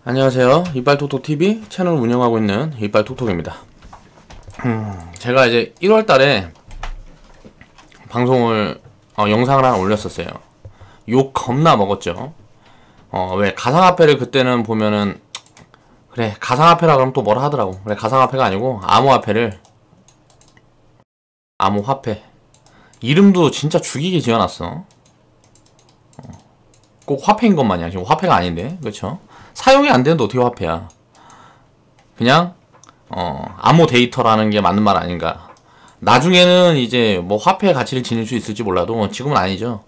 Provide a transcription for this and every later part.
안녕하세요. 이빨톡톡TV 채널 운영하고 있는 이빨톡톡입니다. 제가 이제 1월달에 방송을 영상을 하나 올렸었어요. 욕 겁나 먹었죠. 왜 가상화폐를 그때는 보면은 그래 가상화폐라 그러면 또 뭐라 하더라고. 그래 가상화폐가 아니고 암호화폐를 암호화폐 이름도 진짜 죽이게 지어놨어. 꼭 화폐인 것 마냥 지금 화폐가 아닌데 그쵸? 사용이 안 되는데 어떻게 화폐야? 그냥 암호 데이터라는 게 맞는 말 아닌가? 나중에는 이제 뭐 화폐의 가치를 지닐 수 있을지 몰라도 지금은 아니죠.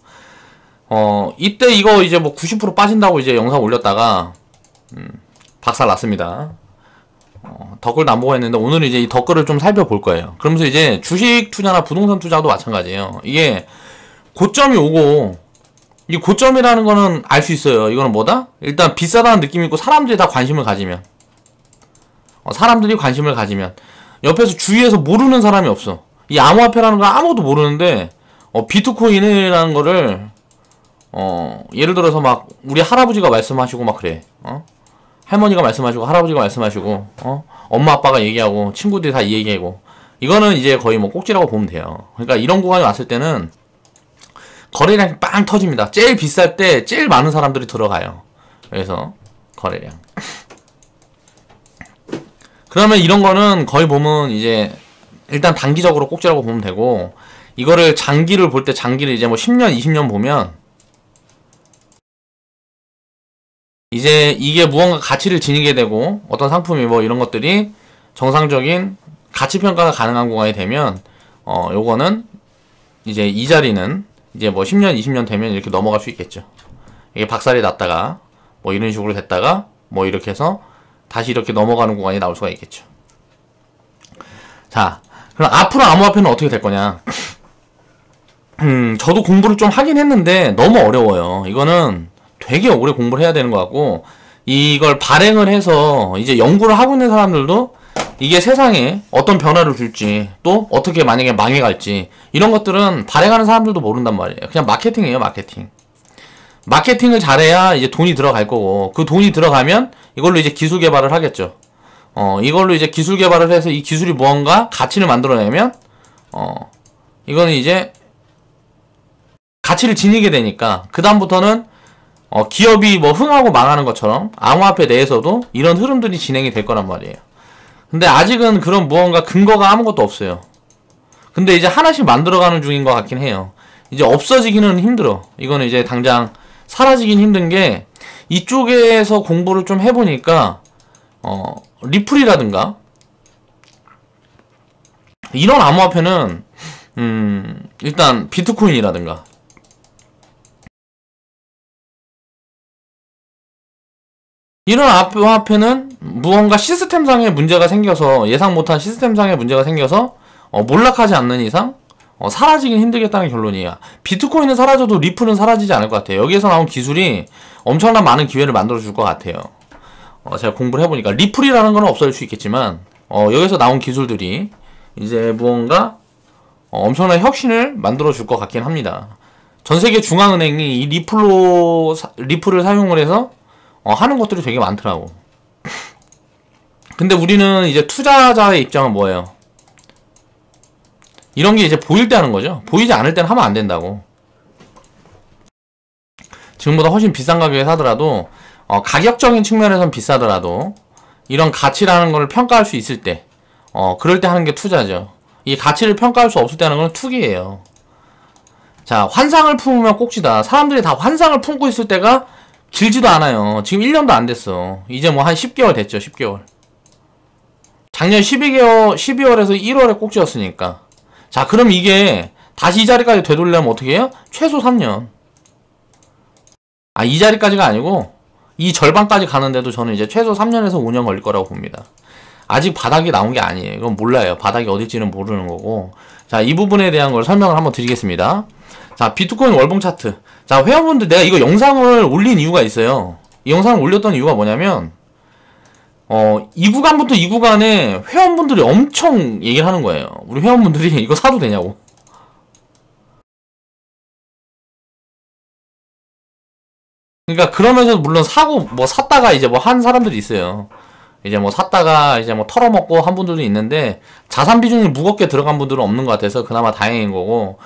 이때 이거 이제 뭐 90% 빠진다고 이제 영상 올렸다가 박살 났습니다. 댓글도 안 보고 했는데 오늘은 이제 이 댓글을 좀 살펴볼 거예요. 그러면서 이제 주식 투자나 부동산 투자도 마찬가지예요. 이게 고점이 오고 이 고점이라는 거는 알 수 있어요. 이거는 뭐다? 일단 비싸다는 느낌이 있고 사람들이 다 관심을 가지면 사람들이 관심을 가지면 옆에서 주위에서 모르는 사람이 없어. 이 암호화폐라는 거 아무도 모르는데 비트코인이라는 거를 예를 들어서 막 우리 할아버지가 말씀하시고 막 그래. 할머니가 말씀하시고 할아버지가 말씀하시고 엄마 아빠가 얘기하고 친구들이 다 얘기하고 이거는 이제 거의 뭐 꼭지라고 보면 돼요. 그러니까 이런 구간이 왔을 때는 거래량이 빵 터집니다. 제일 비쌀 때 제일 많은 사람들이 들어가요. 그래서 거래량. 그러면 이런 거는 거의 보면 이제 일단 단기적으로 꼭지라고 보면 되고 이거를 장기를 볼 때 장기를 이제 뭐 10년, 20년 보면 이제 이게 무언가 가치를 지니게 되고 어떤 상품이 뭐 이런 것들이 정상적인 가치 평가가 가능한 구간이 되면 요거는 이제 이 자리는 이제 뭐 10년, 20년 되면 이렇게 넘어갈 수 있겠죠. 이게 박살이 났다가 뭐 이런 식으로 됐다가 뭐 이렇게 해서 다시 이렇게 넘어가는 구간이 나올 수가 있겠죠. 자, 그럼 앞으로 암호화폐는 어떻게 될 거냐? 저도 공부를 좀 하긴 했는데 너무 어려워요. 이거는 되게 오래 공부를 해야 되는 것 같고 이걸 발행을 해서 이제 연구를 하고 있는 사람들도 이게 세상에 어떤 변화를 줄지 또 어떻게 만약에 망해갈지 이런 것들은 발행하는 사람들도 모른단 말이에요. 그냥 마케팅이에요. 마케팅. 마케팅을 잘해야 이제 돈이 들어갈 거고 그 돈이 들어가면 이걸로 이제 기술 개발을 하겠죠. 이걸로 이제 기술 개발을 해서 이 기술이 무언가 가치를 만들어내면 이거는 이제 가치를 지니게 되니까 그 다음부터는 기업이 뭐 흥하고 망하는 것처럼 암호화폐 내에서도 이런 흐름들이 진행이 될 거란 말이에요. 근데 아직은 그런 무언가 근거가 아무것도 없어요. 근데 이제 하나씩 만들어가는 중인 것 같긴 해요. 이제 없어지기는 힘들어. 이거는 이제 당장 사라지긴 힘든 게 이쪽에서 공부를 좀 해보니까 리플이라든가 이런 암호화폐는 일단 비트코인이라든가 이런 암호화폐는 무언가 시스템상의 문제가 생겨서 예상 못한 시스템상의 문제가 생겨서 몰락하지 않는 이상 사라지긴 힘들겠다는 결론이야. 비트코인은 사라져도 리플은 사라지지 않을 것 같아요. 여기에서 나온 기술이 엄청난 많은 기회를 만들어 줄 것 같아요. 제가 공부를 해보니까 리플이라는 건 없어질 수 있겠지만 여기서 나온 기술들이 이제 무언가 엄청난 혁신을 만들어 줄 것 같긴 합니다. 전세계 중앙은행이 이 리플을 사용을 해서 하는 것들이 되게 많더라고. 근데 우리는 이제 투자자의 입장은 뭐예요? 이런 게 이제 보일 때 하는 거죠. 보이지 않을 때는 하면 안 된다고. 지금보다 훨씬 비싼 가격에 사더라도 가격적인 측면에선 비싸더라도 이런 가치라는 걸 평가할 수 있을 때 그럴 때 하는 게 투자죠. 이 가치를 평가할 수 없을 때 하는 건 투기예요. 자, 환상을 품으면 꼭지다. 사람들이 다 환상을 품고 있을 때가 길지도 않아요. 지금 1년도 안 됐어. 이제 뭐 한 10개월 됐죠. 10개월. 작년 12월에서 1월에 꼭지였으니까. 자, 그럼 이게 다시 이 자리까지 되돌려면 어떻게 해요? 최소 3년. 이 자리까지가 아니고 이 절반까지 가는데도 저는 이제 최소 3년에서 5년 걸릴 거라고 봅니다. 아직 바닥이 나온 게 아니에요. 이건 몰라요. 바닥이 어딜지는 모르는 거고. 자, 이 부분에 대한 걸 설명을 한번 드리겠습니다. 자, 비트코인 월봉 차트. 자, 회원분들 내가 이거 영상을 올린 이유가 있어요. 이 영상을 올렸던 이유가 뭐냐면 이 구간부터 이 구간에 회원분들이 엄청 얘기를 하는 거예요. 우리 회원분들이 이거 사도 되냐고. 그러니까 그러면서 물론 사고 뭐 샀다가 이제 뭐 한 사람들이 있어요. 이제 뭐 샀다가 이제 뭐 털어먹고 한 분들도 있는데 자산 비중이 무겁게 들어간 분들은 없는 것 같아서 그나마 다행인 거고,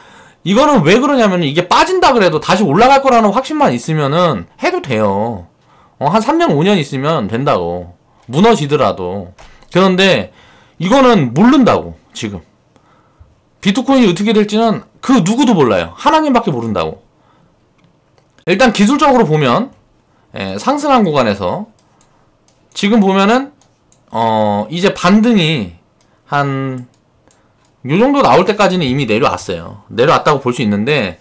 이거는 왜 그러냐면 이게 빠진다 그래도 다시 올라갈 거라는 확신만 있으면은 해도 돼요. 한 3년 5년 있으면 된다고, 무너지더라도. 그런데 이거는 모른다고. 지금 비트코인이 어떻게 될지는 그 누구도 몰라요. 하나님밖에 모른다고. 일단 기술적으로 보면 상승한 구간에서 지금 보면은 이제 반등이 한 요정도 나올 때까지는 이미 내려왔어요. 내려왔다고 볼 수 있는데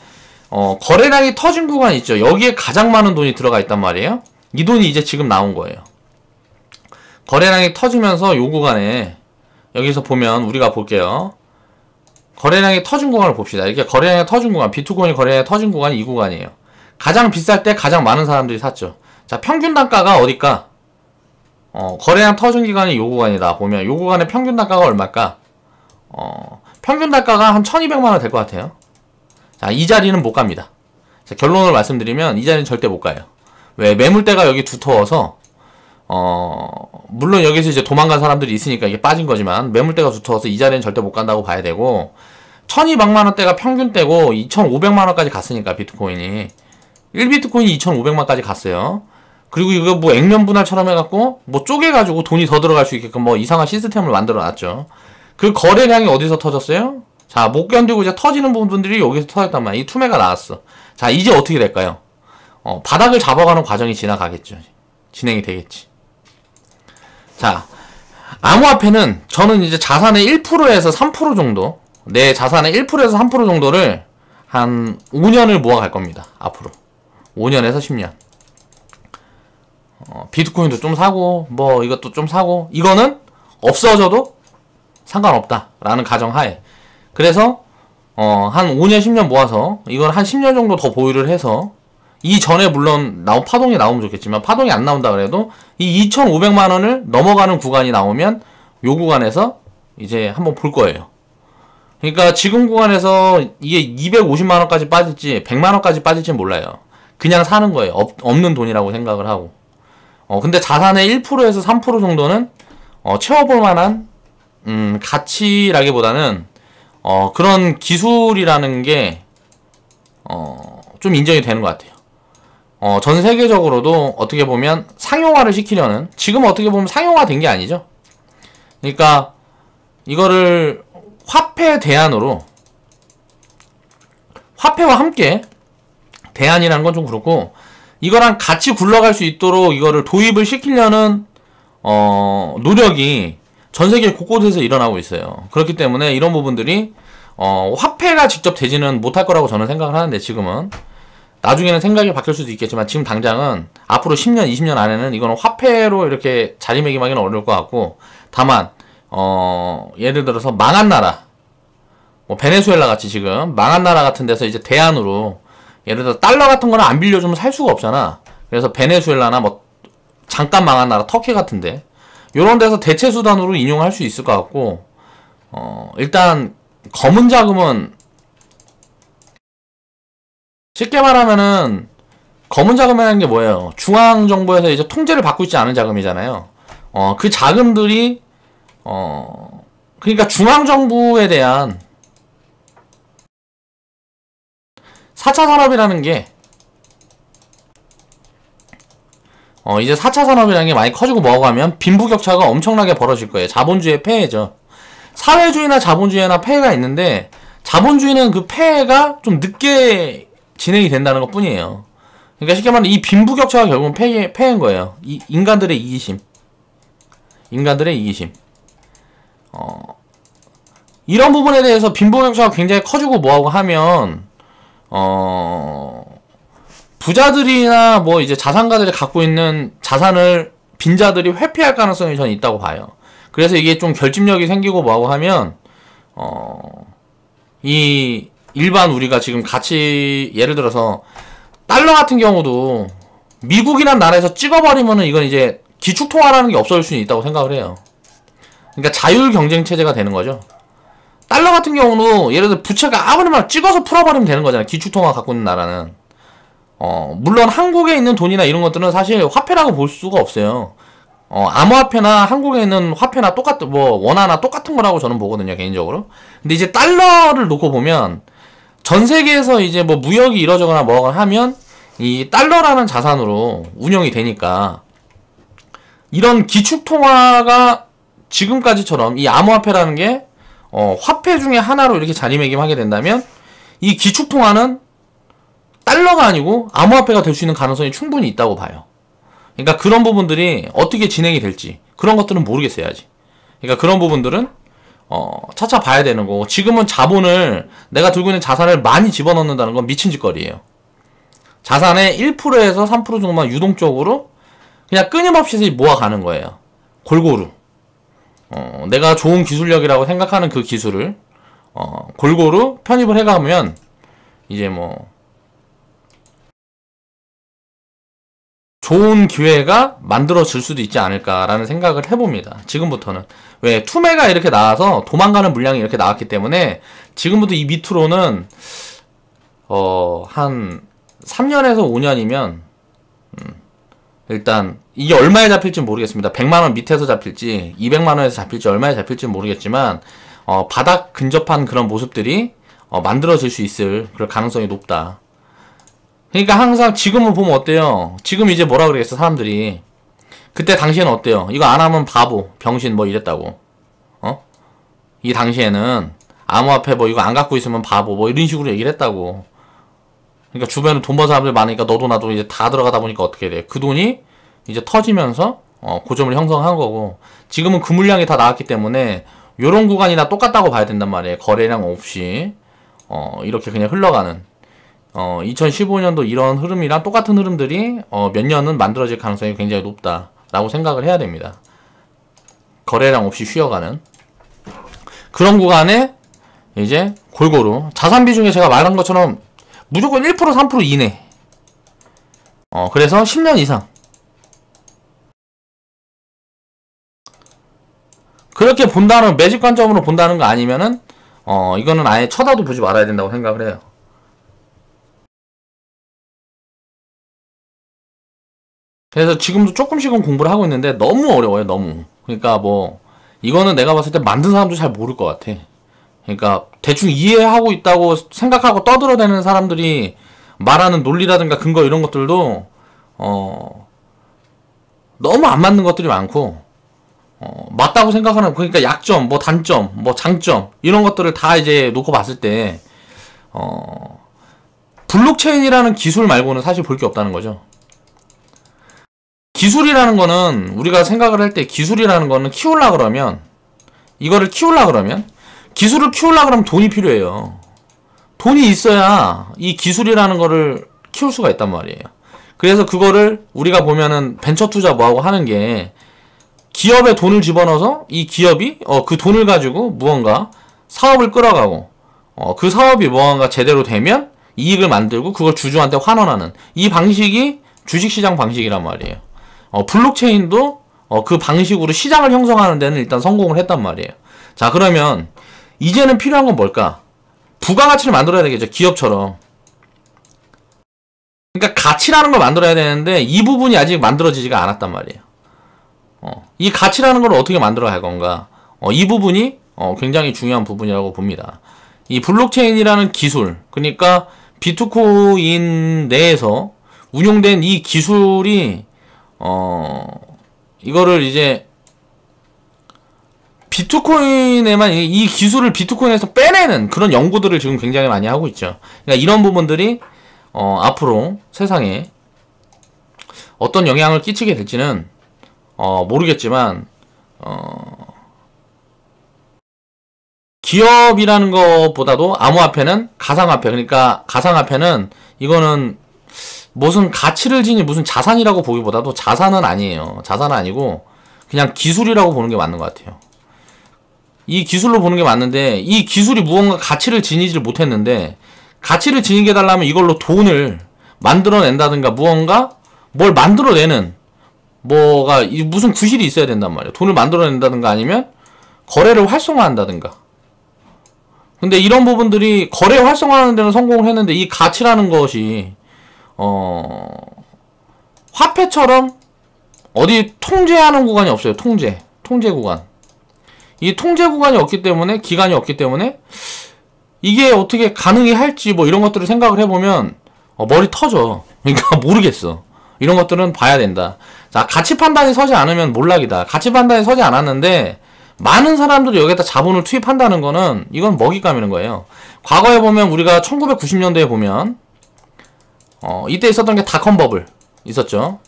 거래량이 터진 구간 있죠. 여기에 가장 많은 돈이 들어가 있단 말이에요. 이 돈이 이제 지금 나온 거예요. 거래량이 터지면서 요 구간에 여기서 보면 우리가 볼게요. 거래량이 터진 구간을 봅시다. 이렇게 거래량이 터진 구간, 비트코인이 거래량이 터진 구간이 이 구간이에요. 가장 비쌀 때 가장 많은 사람들이 샀죠. 자, 평균 단가가 어딜까? 거래량 터진 기간이 요 구간이다. 보면 요 구간의 평균 단가가 얼마일까? 평균 단가가 한 1200만원 될 것 같아요. 자, 이 자리는 못 갑니다. 자, 결론을 말씀드리면 이 자리는 절대 못 가요. 왜? 매물대가 여기 두터워서 물론 여기서 이제 도망간 사람들이 있으니까 이게 빠진 거지만 매물대가 두터워서 이 자리는 절대 못 간다고 봐야 되고, 1200만원대가 평균대고 2500만원까지 갔으니까 비트코인이 1비트코인이 2500만까지 갔어요. 그리고 이거 뭐 액면 분할처럼 해갖고 뭐 쪼개가지고 돈이 더 들어갈 수 있게끔 뭐 이상한 시스템을 만들어 놨죠. 그 거래량이 어디서 터졌어요? 자, 못 견디고 이제 터지는 부분들이 여기서 터졌단 말이야. 이 투매가 나왔어. 자, 이제 어떻게 될까요? 바닥을 잡아가는 과정이 지나가겠죠. 진행이 되겠지. 자, 암호화폐는 저는 이제 자산의 1%에서 3% 정도, 내 자산의 1%에서 3% 정도를 한 5년을 모아갈 겁니다. 앞으로 5년에서 10년. 비트코인도 좀 사고 뭐 이것도 좀 사고, 이거는 없어져도 상관없다 라는 가정하에, 그래서 한 5년 10년 모아서 이걸 한 10년 정도 더 보유를 해서, 이 전에 물론 파동이 나오면 좋겠지만 파동이 안 나온다 그래도 이 2500만원을 넘어가는 구간이 나오면 요 구간에서 이제 한번 볼 거예요. 그러니까 지금 구간에서 이게 250만원까지 빠질지 100만원까지 빠질지 몰라요. 그냥 사는 거예요. 없는 돈이라고 생각을 하고. 근데 자산의 1%에서 3% 정도는 채워볼 만한 가치라기보다는 그런 기술이라는 게 좀 인정이 되는 것 같아요. 전 세계적으로도 어떻게 보면 상용화를 시키려는, 지금 어떻게 보면 상용화 된 게 아니죠. 그러니까 이거를 화폐 대안으로, 화폐와 함께 대안이라는 건 좀 그렇고, 이거랑 같이 굴러갈 수 있도록 이거를 도입을 시키려는 노력이 전 세계 곳곳에서 일어나고 있어요. 그렇기 때문에 이런 부분들이 화폐가 직접 되지는 못할 거라고 저는 생각을 하는데, 지금은 나중에는 생각이 바뀔 수도 있겠지만 지금 당장은 앞으로 10년 20년 안에는 이거는 화폐로 이렇게 자리매김하기는 어려울 것 같고, 다만 예를 들어서 망한 나라, 뭐 베네수엘라 같이 지금 망한 나라 같은 데서 이제 대안으로, 예를 들어 달러 같은 거는 안 빌려주면 살 수가 없잖아. 그래서 베네수엘라나 뭐 잠깐 망한 나라 터키 같은데 요런 데서 대체 수단으로 인용할 수 있을 것 같고, 일단 검은 자금은 쉽게 말하면은, 검은 자금이라는 게 뭐예요? 중앙정부에서 이제 통제를 받고 있지 않은 자금이잖아요. 그 자금들이 그러니까 중앙정부에 대한 4차 산업이라는 게 이제 4차 산업이라는 게 많이 커지고 먹어가면 빈부격차가 엄청나게 벌어질 거예요. 자본주의의 폐해죠. 사회주의나 자본주의나 폐해가 있는데, 자본주의는 그 폐해가 좀 늦게 진행이 된다는 것 뿐이에요. 그러니까 쉽게 말하면 이 빈부격차가 결국은 폐해인 거예요. 인간들의 이기심. 인간들의 이기심. 이런 부분에 대해서 빈부격차가 굉장히 커지고 뭐하고 하면, 부자들이나 뭐 이제 자산가들이 갖고 있는 자산을 빈자들이 회피할 가능성이 저는 있다고 봐요. 그래서 이게 좀 결집력이 생기고 뭐하고 하면, 이 일반 우리가 지금 같이 예를 들어서 달러 같은 경우도 미국이란 나라에서 찍어버리면은 이건 이제 기축통화라는 게 없어질 수는 있다고 생각을 해요. 그러니까 자율 경쟁 체제가 되는 거죠. 달러 같은 경우는 예를 들어 부채가 아무리만 찍어서 풀어버리면 되는 거잖아요. 기축통화 갖고 있는 나라는. 물론 한국에 있는 돈이나 이런 것들은 사실 화폐라고 볼 수가 없어요. 암호화폐나 한국에 있는 화폐나 똑같은, 원화나 똑같은 거라고 저는 보거든요, 개인적으로. 근데 이제 달러를 놓고 보면, 전 세계에서 이제 뭐 무역이 이루어지거나 뭐가 하면, 이 달러라는 자산으로 운영이 되니까, 이런 기축통화가 지금까지처럼 이 암호화폐라는 게, 화폐 중에 하나로 이렇게 자리매김하게 된다면, 이 기축통화는 달러가 아니고 암호화폐가 될 수 있는 가능성이 충분히 있다고 봐요. 그러니까 그런 부분들이 어떻게 진행이 될지 그런 것들은 모르겠어요 아직. 그러니까 그런 부분들은 차차 봐야 되는 거고, 지금은 자본을, 내가 들고 있는 자산을 많이 집어넣는다는 건 미친 짓거리예요. 자산의 1%에서 3% 정도만 유동적으로 그냥 끊임없이 모아가는 거예요. 골고루. 내가 좋은 기술력이라고 생각하는 그 기술을 골고루 편입을 해가면 이제 뭐 좋은 기회가 만들어질 수도 있지 않을까라는 생각을 해봅니다. 지금부터는. 왜? 투매가 이렇게 나와서 도망가는 물량이 이렇게 나왔기 때문에 지금부터 이 밑으로는 한 3년에서 5년이면 일단 이게 얼마에 잡힐지 모르겠습니다. 100만원 밑에서 잡힐지 200만원에서 잡힐지 얼마에 잡힐지 모르겠지만 바닥 근접한 그런 모습들이 만들어질 수 있을 그럴 가능성이 높다. 그러니까 항상 지금을 보면 어때요? 지금 이제 뭐라 그러겠어 사람들이. 그때 당시에는 어때요? 이거 안 하면 바보, 병신 뭐 이랬다고. 이 당시에는 암호화폐 뭐 이거 안 갖고 있으면 바보 뭐 이런 식으로 얘기를 했다고. 그러니까 주변에 돈 버는 사람들 많으니까 너도 나도 이제 다 들어가다 보니까 어떻게 돼? 그 돈이 이제 터지면서 고점을 형성한 거고, 지금은 그 물량이 다 나왔기 때문에 요런 구간이나 똑같다고 봐야 된단 말이에요. 거래량 없이 이렇게 그냥 흘러가는 2015년도 이런 흐름이랑 똑같은 흐름들이 몇 년은 만들어질 가능성이 굉장히 높다라고 생각을 해야 됩니다. 거래량 없이 쉬어가는 그런 구간에 이제 골고루 자산 비중에 제가 말한 것처럼 무조건 1% 3% 이내. 그래서 10년 이상. 그렇게 본다는, 매직 관점으로 본다는 거 아니면은 이거는 아예 쳐다도 보지 말아야 된다고 생각을 해요. 그래서 지금도 조금씩은 공부를 하고 있는데 너무 어려워요, 너무. 그러니까 뭐 이거는 내가 봤을 때 만든 사람도 잘 모를 것 같아. 그러니까 대충 이해하고 있다고 생각하고 떠들어대는 사람들이 말하는 논리라든가 근거 이런 것들도 너무 안 맞는 것들이 많고, 맞다고 생각하는, 그러니까 약점, 뭐 단점, 뭐 장점 이런 것들을 다 이제 놓고 봤을 때 블록체인이라는 기술 말고는 사실 볼 게 없다는 거죠. 기술이라는 거는 우리가 생각을 할 때, 기술이라는 거는 키우려 그러면, 이거를 키우려 그러면, 기술을 키우려 그러면 돈이 필요해요. 돈이 있어야 이 기술이라는 거를 키울 수가 있단 말이에요. 그래서 그거를 우리가 보면은 벤처 투자 뭐하고 하는 게, 기업에 돈을 집어넣어서 이 기업이 그 돈을 가지고 무언가 사업을 끌어가고, 그 사업이 무언가 제대로 되면 이익을 만들고 그걸 주주한테 환원하는 이 방식이 주식시장 방식이란 말이에요. 블록체인도 그 방식으로 시장을 형성하는 데는 일단 성공을 했단 말이에요. 자, 그러면 이제는 필요한 건 뭘까? 부가가치를 만들어야 되겠죠, 기업처럼. 그러니까 가치라는 걸 만들어야 되는데 이 부분이 아직 만들어지지가 않았단 말이에요. 이 가치라는 걸 어떻게 만들어야 할 건가? 이 부분이 굉장히 중요한 부분이라고 봅니다. 이 블록체인이라는 기술, 그러니까 비트코인 내에서 운용된 이 기술이 이거를 이제 비트코인에만, 이 기술을 비트코인에서 빼내는 그런 연구들을 지금 굉장히 많이 하고 있죠. 그러니까 이런 부분들이 앞으로 세상에 어떤 영향을 끼치게 될지는 모르겠지만 기업이라는 것보다도 암호화폐는 가상화폐, 그러니까 가상화폐는 이거는 무슨 가치를 지닌 무슨 자산이라고 보기보다도 자산은 아니에요. 자산은 아니고 그냥 기술이라고 보는 게 맞는 것 같아요. 이 기술로 보는 게 맞는데, 이 기술이 무언가 가치를 지니지를 못했는데, 가치를 지니게 해달라면 이걸로 돈을 만들어낸다든가 무언가 뭘 만들어내는 뭐가 무슨 구실이 있어야 된단 말이에요. 돈을 만들어낸다든가 아니면 거래를 활성화한다든가. 근데 이런 부분들이 거래 활성화하는 데는 성공을 했는데 이 가치라는 것이 화폐처럼 어디 통제하는 구간이 없어요. 통제 구간. 이 통제 구간이 없기 때문에, 기간이 없기 때문에 이게 어떻게 가능히 할지 뭐 이런 것들을 생각을 해보면 머리 터져. 그러니까 모르겠어. 이런 것들은 봐야 된다. 자, 가치 판단이 서지 않으면 몰락이다. 가치 판단이 서지 않았는데 많은 사람들이 여기에다 자본을 투입한다는 거는 이건 먹이 까미는 거예요. 과거에 보면 우리가 1990년대에 보면 이때 있었던 게 닷컴 버블 있었죠.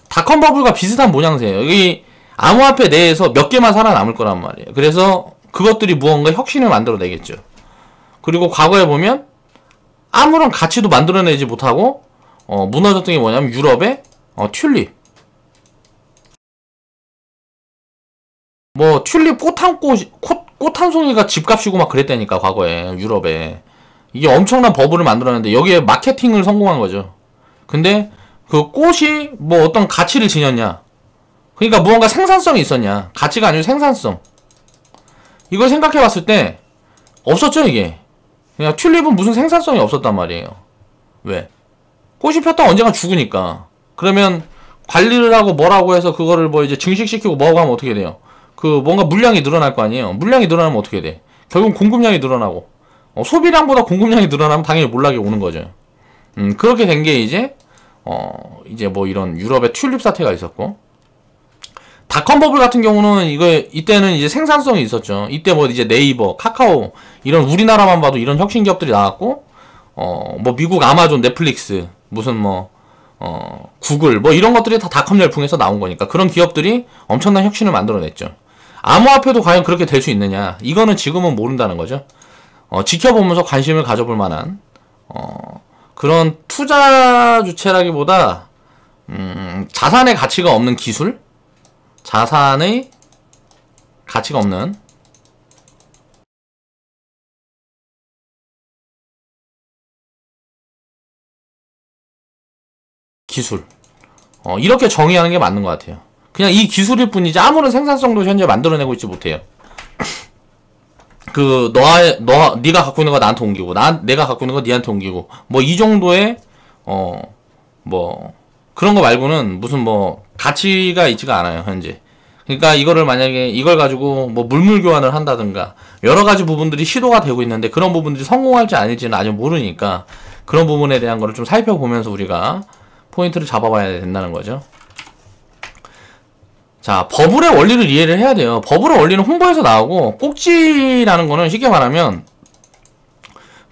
닷컴 버블과 비슷한 모양새예요. 여기 암호화폐 내에서 몇 개만 살아남을 거란 말이에요. 그래서 그것들이 무언가 혁신을 만들어내겠죠. 그리고 과거에 보면 아무런 가치도 만들어내지 못하고 무너졌던 게 뭐냐면 유럽의 튤립. 뭐 튤립 꽃 한 송이가 집값이고 막 그랬다니까 과거에 유럽에. 이게 엄청난 버블을 만들어냈는데 여기에 마케팅을 성공한 거죠. 근데 그 꽃이 뭐 어떤 가치를 지녔냐, 그러니까 무언가 생산성이 있었냐, 가치가 아니고 생산성. 이걸 생각해 봤을 때 없었죠. 이게 그냥 튤립은 무슨 생산성이 없었단 말이에요. 왜? 꽃이 폈다가 언젠가 죽으니까. 그러면 관리를 하고 뭐라고 해서 그거를 뭐 이제 증식시키고 뭐하고 하면 어떻게 돼요? 그 뭔가 물량이 늘어날 거 아니에요. 물량이 늘어나면 어떻게 돼? 결국 공급량이 늘어나고 소비량보다 공급량이 늘어나면 당연히 몰락이 오는 거죠. 그렇게 된 게 이제 뭐 이런 유럽의 튤립 사태가 있었고, 닷컴 버블 같은 경우는 이때는 이제 생산성이 있었죠. 이때 뭐 이제 네이버, 카카오 이런 우리나라만 봐도 이런 혁신 기업들이 나왔고, 뭐 미국 아마존, 넷플릭스, 무슨 뭐 구글 뭐 이런 것들이 다 닷컴 열풍에서 나온 거니까 그런 기업들이 엄청난 혁신을 만들어냈죠. 암호화폐도 과연 그렇게 될 수 있느냐? 이거는 지금은 모른다는 거죠. 지켜보면서 관심을 가져볼 만한 그런 투자 주체라기보다 자산의 가치가 없는 기술, 자산의 가치가 없는 기술, 이렇게 정의하는 게 맞는 것 같아요. 그냥 이 기술일 뿐이지 아무런 생산성도 현재 만들어내고 있지 못해요. 네가 갖고 있는 거 나한테 옮기고, 내가 갖고 있는 거 니한테 옮기고, 뭐 이 정도의 뭐 그런 거 말고는 무슨 뭐 가치가 있지가 않아요 현재. 그러니까 이거를 만약에 이걸 가지고 뭐 물물 교환을 한다든가 여러 가지 부분들이 시도가 되고 있는데 그런 부분들이 성공할지 아닐지는 아직 모르니까 그런 부분에 대한 거를 좀 살펴보면서 우리가 포인트를 잡아봐야 된다는 거죠. 자, 버블의 원리를 이해를 해야 돼요. 버블의 원리는 홍보에서 나오고, 꼭지라는 거는 쉽게 말하면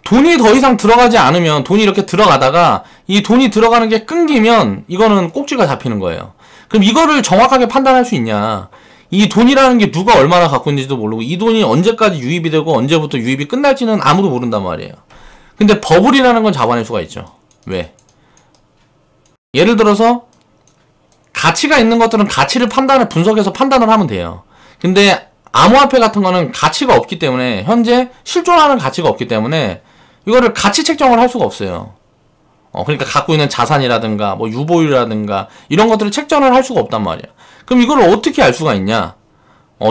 돈이 더 이상 들어가지 않으면, 돈이 이렇게 들어가다가 이 돈이 들어가는 게 끊기면 이거는 꼭지가 잡히는 거예요. 그럼 이거를 정확하게 판단할 수 있냐? 이 돈이라는 게 누가 얼마나 갖고 있는지도 모르고 이 돈이 언제까지 유입이 되고 언제부터 유입이 끝날지는 아무도 모른단 말이에요. 근데 버블이라는 건 잡아낼 수가 있죠. 왜? 예를 들어서 가치가 있는 것들은 가치를 분석해서 판단을 하면 돼요. 근데 암호화폐 같은 거는 가치가 없기 때문에, 현재 실존하는 가치가 없기 때문에 이거를 가치 책정을 할 수가 없어요. 그러니까 갖고 있는 자산이라든가 뭐 유보율이라든가 이런 것들을 책정을 할 수가 없단 말이야. 그럼 이걸 어떻게 알 수가 있냐?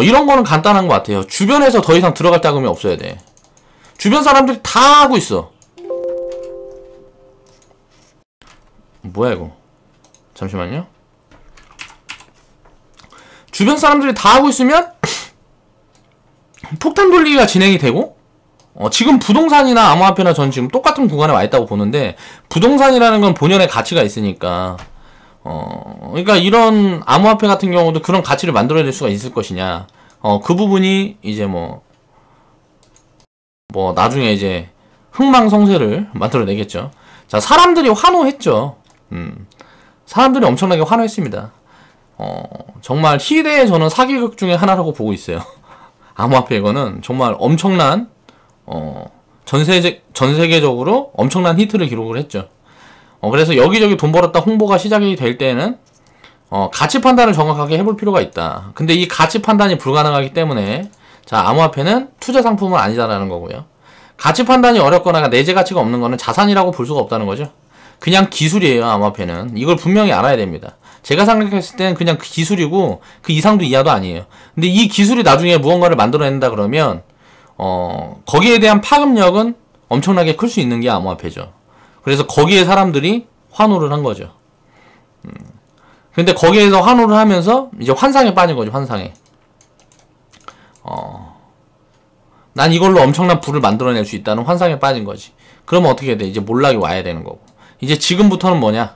이런 거는 간단한 것 같아요. 주변에서 더 이상 들어갈 자금이 없어야 돼. 주변 사람들이 다 하고 있어. 뭐야 이거? 잠시만요. 주변 사람들이 다 하고 있으면 폭탄 돌리기가 진행이 되고, 지금 부동산이나 암호화폐나 전 지금 똑같은 구간에 와 있다고 보는데, 부동산이라는 건 본연의 가치가 있으니까 그러니까 이런 암호화폐 같은 경우도 그런 가치를 만들어낼 수가 있을 것이냐, 그 부분이 이제 뭐 나중에 이제 흥망성쇠를 만들어내겠죠. 자, 사람들이 환호했죠. 사람들이 엄청나게 환호했습니다. 정말 희대의 저는 사기극 중에 하나라고 보고 있어요. 암호화폐 이거는 정말 엄청난 전 세계적으로 엄청난 히트를 기록을 했죠. 그래서 여기저기 돈 벌었다 홍보가 시작이 될 때는 가치 판단을 정확하게 해볼 필요가 있다. 근데 이 가치 판단이 불가능하기 때문에, 자, 암호화폐는 투자 상품은 아니다라는 거고요. 가치 판단이 어렵거나 내재 가치가 없는 거는 자산이라고 볼 수가 없다는 거죠. 그냥 기술이에요. 암호화폐는 이걸 분명히 알아야 됩니다. 제가 생각했을 때는 그냥 그 기술이고 그 이상도 이하도 아니에요. 근데 이 기술이 나중에 무언가를 만들어낸다 그러면 거기에 대한 파급력은 엄청나게 클 수 있는 게 암호화폐죠. 그래서 거기에 사람들이 환호를 한 거죠. 근데 거기에서 환호를 하면서 이제 환상에 빠진 거죠. 환상에. 난 이걸로 엄청난 부를 만들어낼 수 있다는 환상에 빠진 거지. 그러면 어떻게 돼? 이제 몰락이 와야 되는 거고. 이제 지금부터는 뭐냐?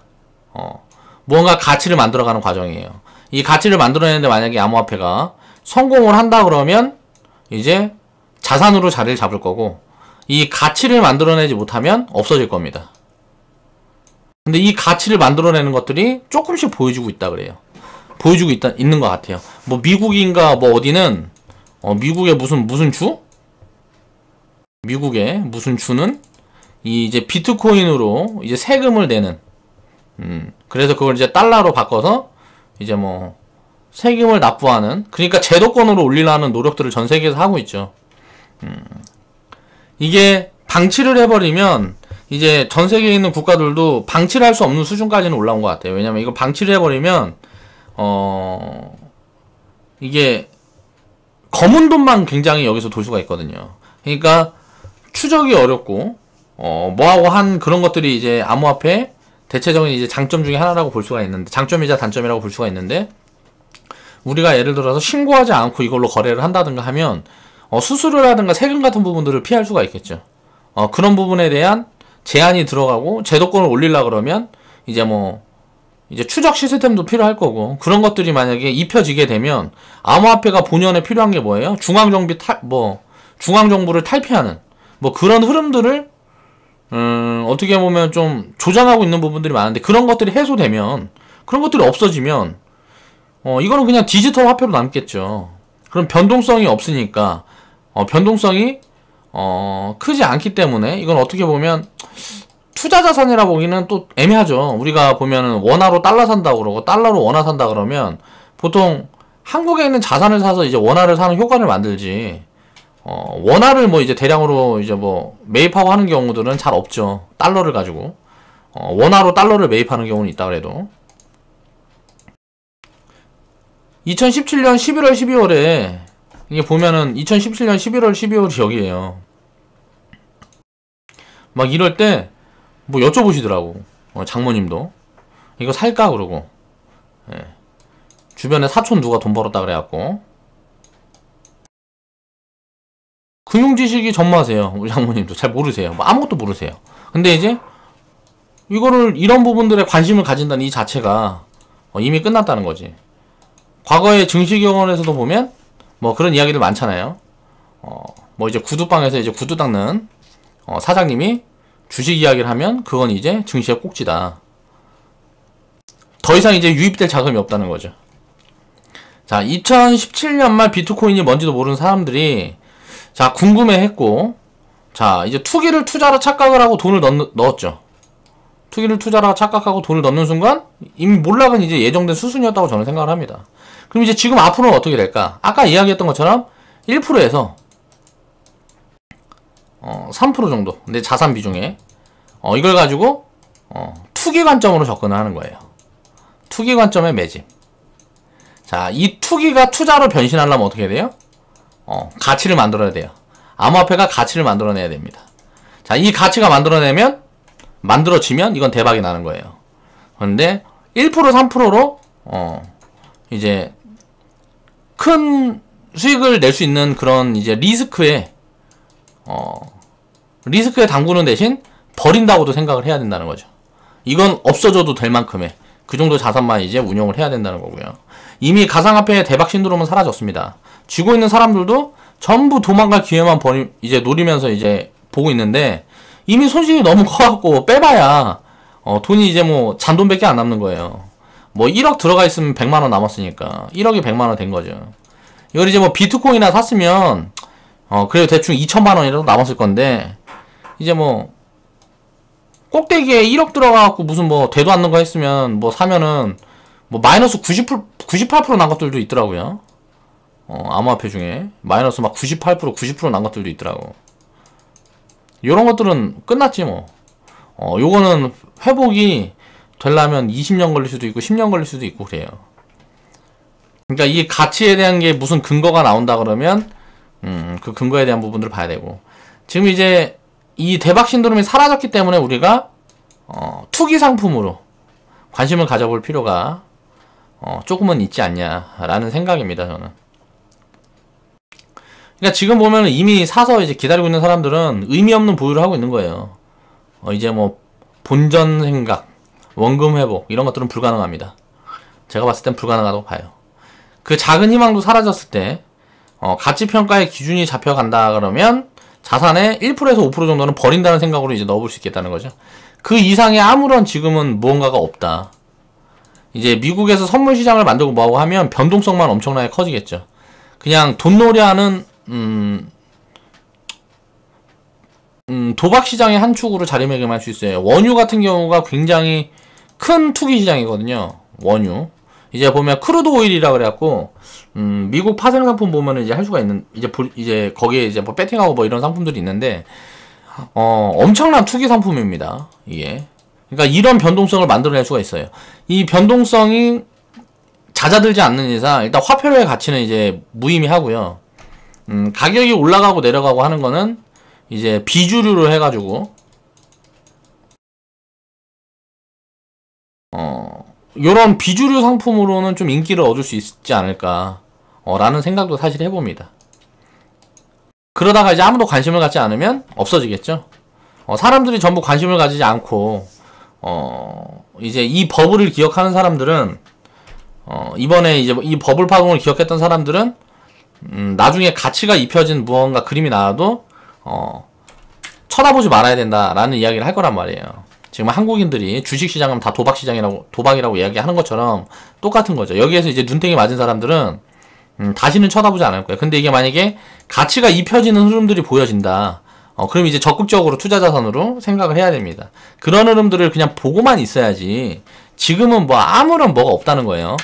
무언가 가치를 만들어가는 과정이에요. 이 가치를 만들어내는데 만약에 암호화폐가 성공을 한다 그러면 이제 자산으로 자리를 잡을 거고, 이 가치를 만들어내지 못하면 없어질 겁니다. 근데 이 가치를 만들어내는 것들이 조금씩 보여주고 있다 그래요. 보여주고 있는 것 같아요. 뭐 미국인가 뭐 어디는 미국의 무슨 주? 미국의 무슨 주는 이제 비트코인으로 이제 세금을 내는, 그래서 그걸 이제 달러로 바꿔서 이제 뭐 세금을 납부하는, 그러니까 제도권으로 올리려는 노력들을 전 세계에서 하고 있죠. 이게 방치를 해버리면 이제 전 세계에 있는 국가들도 방치를 할 수 없는 수준까지는 올라온 것 같아요. 왜냐면 이거 방치를 해버리면 이게 검은 돈만 굉장히 여기서 돌 수가 있거든요. 그러니까 추적이 어렵고 뭐하고 한 그런 것들이 이제 암호화폐 대체적인 이제 장점 중에 하나라고 볼 수가 있는데, 장점이자 단점이라고 볼 수가 있는데, 우리가 예를 들어서 신고하지 않고 이걸로 거래를 한다든가 하면 수수료를 하든가 세금 같은 부분들을 피할 수가 있겠죠. 그런 부분에 대한 제한이 들어가고, 제도권을 올리려 그러면 이제 뭐 이제 추적 시스템도 필요할 거고, 그런 것들이 만약에 입혀지게 되면 암호화폐가 본연에 필요한 게 뭐예요? 중앙정부를 탈피하는 뭐 그런 흐름들을 어떻게 보면 좀 조장하고 있는 부분들이 많은데, 그런 것들이 해소되면, 그런 것들이 없어지면 이거는 그냥 디지털 화폐로 남겠죠. 그럼 변동성이 없으니까 변동성이 크지 않기 때문에 이건 어떻게 보면 투자 자산이라 보기는 또 애매하죠. 우리가 보면은 원화로 달러 산다고 그러고 달러로 원화 산다 그러면 보통 한국에 있는 자산을 사서 이제 원화를 사는 효과를 만들지, 원화를 뭐 이제 대량으로 이제 뭐 매입하고 하는 경우들은 잘 없죠. 달러를 가지고 원화로 달러를 매입하는 경우는 있다 그래도. 2017년 11월 12월에 이게 보면은 2017년 11월 12월이 여기에요. 막 이럴 때 뭐 여쭤보시더라고. 장모님도 이거 살까 그러고, 예. 주변에 사촌 누가 돈 벌었다 그래갖고. 금융 지식이 전무하세요. 우리 장모님도 잘 모르세요. 뭐 아무것도 모르세요. 근데 이제 이거를 이런 부분들에 관심을 가진다는 이 자체가 이미 끝났다는 거지. 과거의 증시경원에서도 보면 뭐 그런 이야기들 많잖아요. 뭐 이제 구두방에서 이제 구두 닦는 사장님이 주식 이야기를 하면 그건 이제 증시의 꼭지다. 더 이상 이제 유입될 자금이 없다는 거죠. 자, 2017년 말 비트코인이 뭔지도 모르는 사람들이 자 궁금해했고, 자 이제 투자로 착각을 하고 돈을 넣었죠. 투기를 투자라 착각하고 돈을 넣는 순간 이미 몰락은 이제 예정된 수순이었다고 저는 생각을 합니다. 그럼 이제 지금 앞으로는 어떻게 될까? 아까 이야기했던 것처럼 1%에서 3% 정도 내 자산 비중에 이걸 가지고 투기 관점으로 접근을 하는 거예요. 투기 관점의 매집. 자, 이 투기가 투자로 변신하려면 어떻게 돼요? 가치를 만들어야 돼요. 암호화폐가 가치를 만들어내야 됩니다. 자, 이 가치가 만들어지면 이건 대박이 나는 거예요. 그런데 1% 3%로 이제 큰 수익을 낼 수 있는 그런 이제 리스크에 담그는 대신 버린다고도 생각을 해야 된다는 거죠. 이건 없어져도 될 만큼의 그 정도 자산만 이제 운용을 해야 된다는 거고요. 이미 가상화폐의 대박 신드롬은 사라졌습니다. 쥐고 있는 사람들도 전부 도망갈 기회만 이제 노리면서 이제 보고 있는데, 이미 손실이 너무 커갖고 빼봐야 돈이 이제 뭐 잔돈밖에 안 남는 거예요. 뭐 1억 들어가 있으면 100만원 남았으니까 1억이 100만원 된 거죠. 이걸 이제 뭐 비트코인이나 샀으면 그래도 대충 2천만원이라도 남았을 건데, 이제 뭐 꼭대기에 1억 들어가갖고 무슨 뭐 되도 않는 거 했으면 뭐 사면은 뭐 마이너스 98% 난 것들도 있더라고요. 암호화폐 중에 마이너스 막 98% 90% 난 것들도 있더라고. 요런 것들은 끝났지 뭐. 요거는 회복이 되려면 20년 걸릴 수도 있고 10년 걸릴 수도 있고 그래요. 그러니까 이 가치에 대한 게 무슨 근거가 나온다 그러면 그 근거에 대한 부분들을 봐야 되고, 지금 이제 이 대박 신드롬이 사라졌기 때문에 우리가 투기 상품으로 관심을 가져볼 필요가 조금은 있지 않냐라는 생각입니다, 저는. 그러니까 지금 보면 이미 사서 이제 기다리고 있는 사람들은 의미 없는 보유를 하고 있는 거예요. 이제 뭐 본전 생각, 원금 회복 이런 것들은 불가능합니다. 제가 봤을 땐 불가능하다고 봐요. 그 작은 희망도 사라졌을 때 가치평가의 기준이 잡혀간다 그러면 자산의 1%에서 5% 정도는 버린다는 생각으로 이제 넣어볼 수 있겠다는 거죠. 그 이상의 아무런 지금은 무언가가 없다. 이제 미국에서 선물 시장을 만들고 뭐하고 하면 변동성만 엄청나게 커지겠죠. 그냥 돈놀이하는 도박 시장의 한 축으로 자리매김할 수 있어요. 원유 같은 경우가 굉장히 큰 투기 시장이거든요. 원유. 이제 보면 크루드 오일이라 그래갖고 미국 파생 상품 보면은 이제 할 수가 있는 이제 거기에 이제 뭐 배팅하고 뭐 이런 상품들이 있는데 엄청난 투기 상품입니다. 이게. 그러니까 이런 변동성을 만들어낼 수가 있어요. 이 변동성이 잦아들지 않는 이상 일단 화폐로의 가치는 이제 무의미하고요. 가격이 올라가고 내려가고 하는 거는 이제 비주류로 해가지고 요런 비주류 상품으로는 좀 인기를 얻을 수 있지 않을까 라는 생각도 사실 해봅니다. 그러다가 이제 아무도 관심을 갖지 않으면 없어지겠죠. 사람들이 전부 관심을 가지지 않고 이제 이 버블을 기억하는 사람들은 이번에 이제 이 버블 파동을 기억했던 사람들은 나중에 가치가 입혀진 무언가 그림이 나와도 쳐다보지 말아야 된다라는 이야기를 할 거란 말이에요. 지금 한국인들이 주식시장은 다 도박이라고 이야기하는 것처럼 똑같은 거죠. 여기에서 이제 눈탱이 맞은 사람들은 다시는 쳐다보지 않을 거예요. 근데 이게 만약에 가치가 입혀지는 흐름들이 보여진다. 그럼 이제 적극적으로 투자자산으로 생각을 해야 됩니다. 그런 흐름들을 그냥 보고만 있어야지 지금은 뭐 아무런 뭐가 없다는 거예요.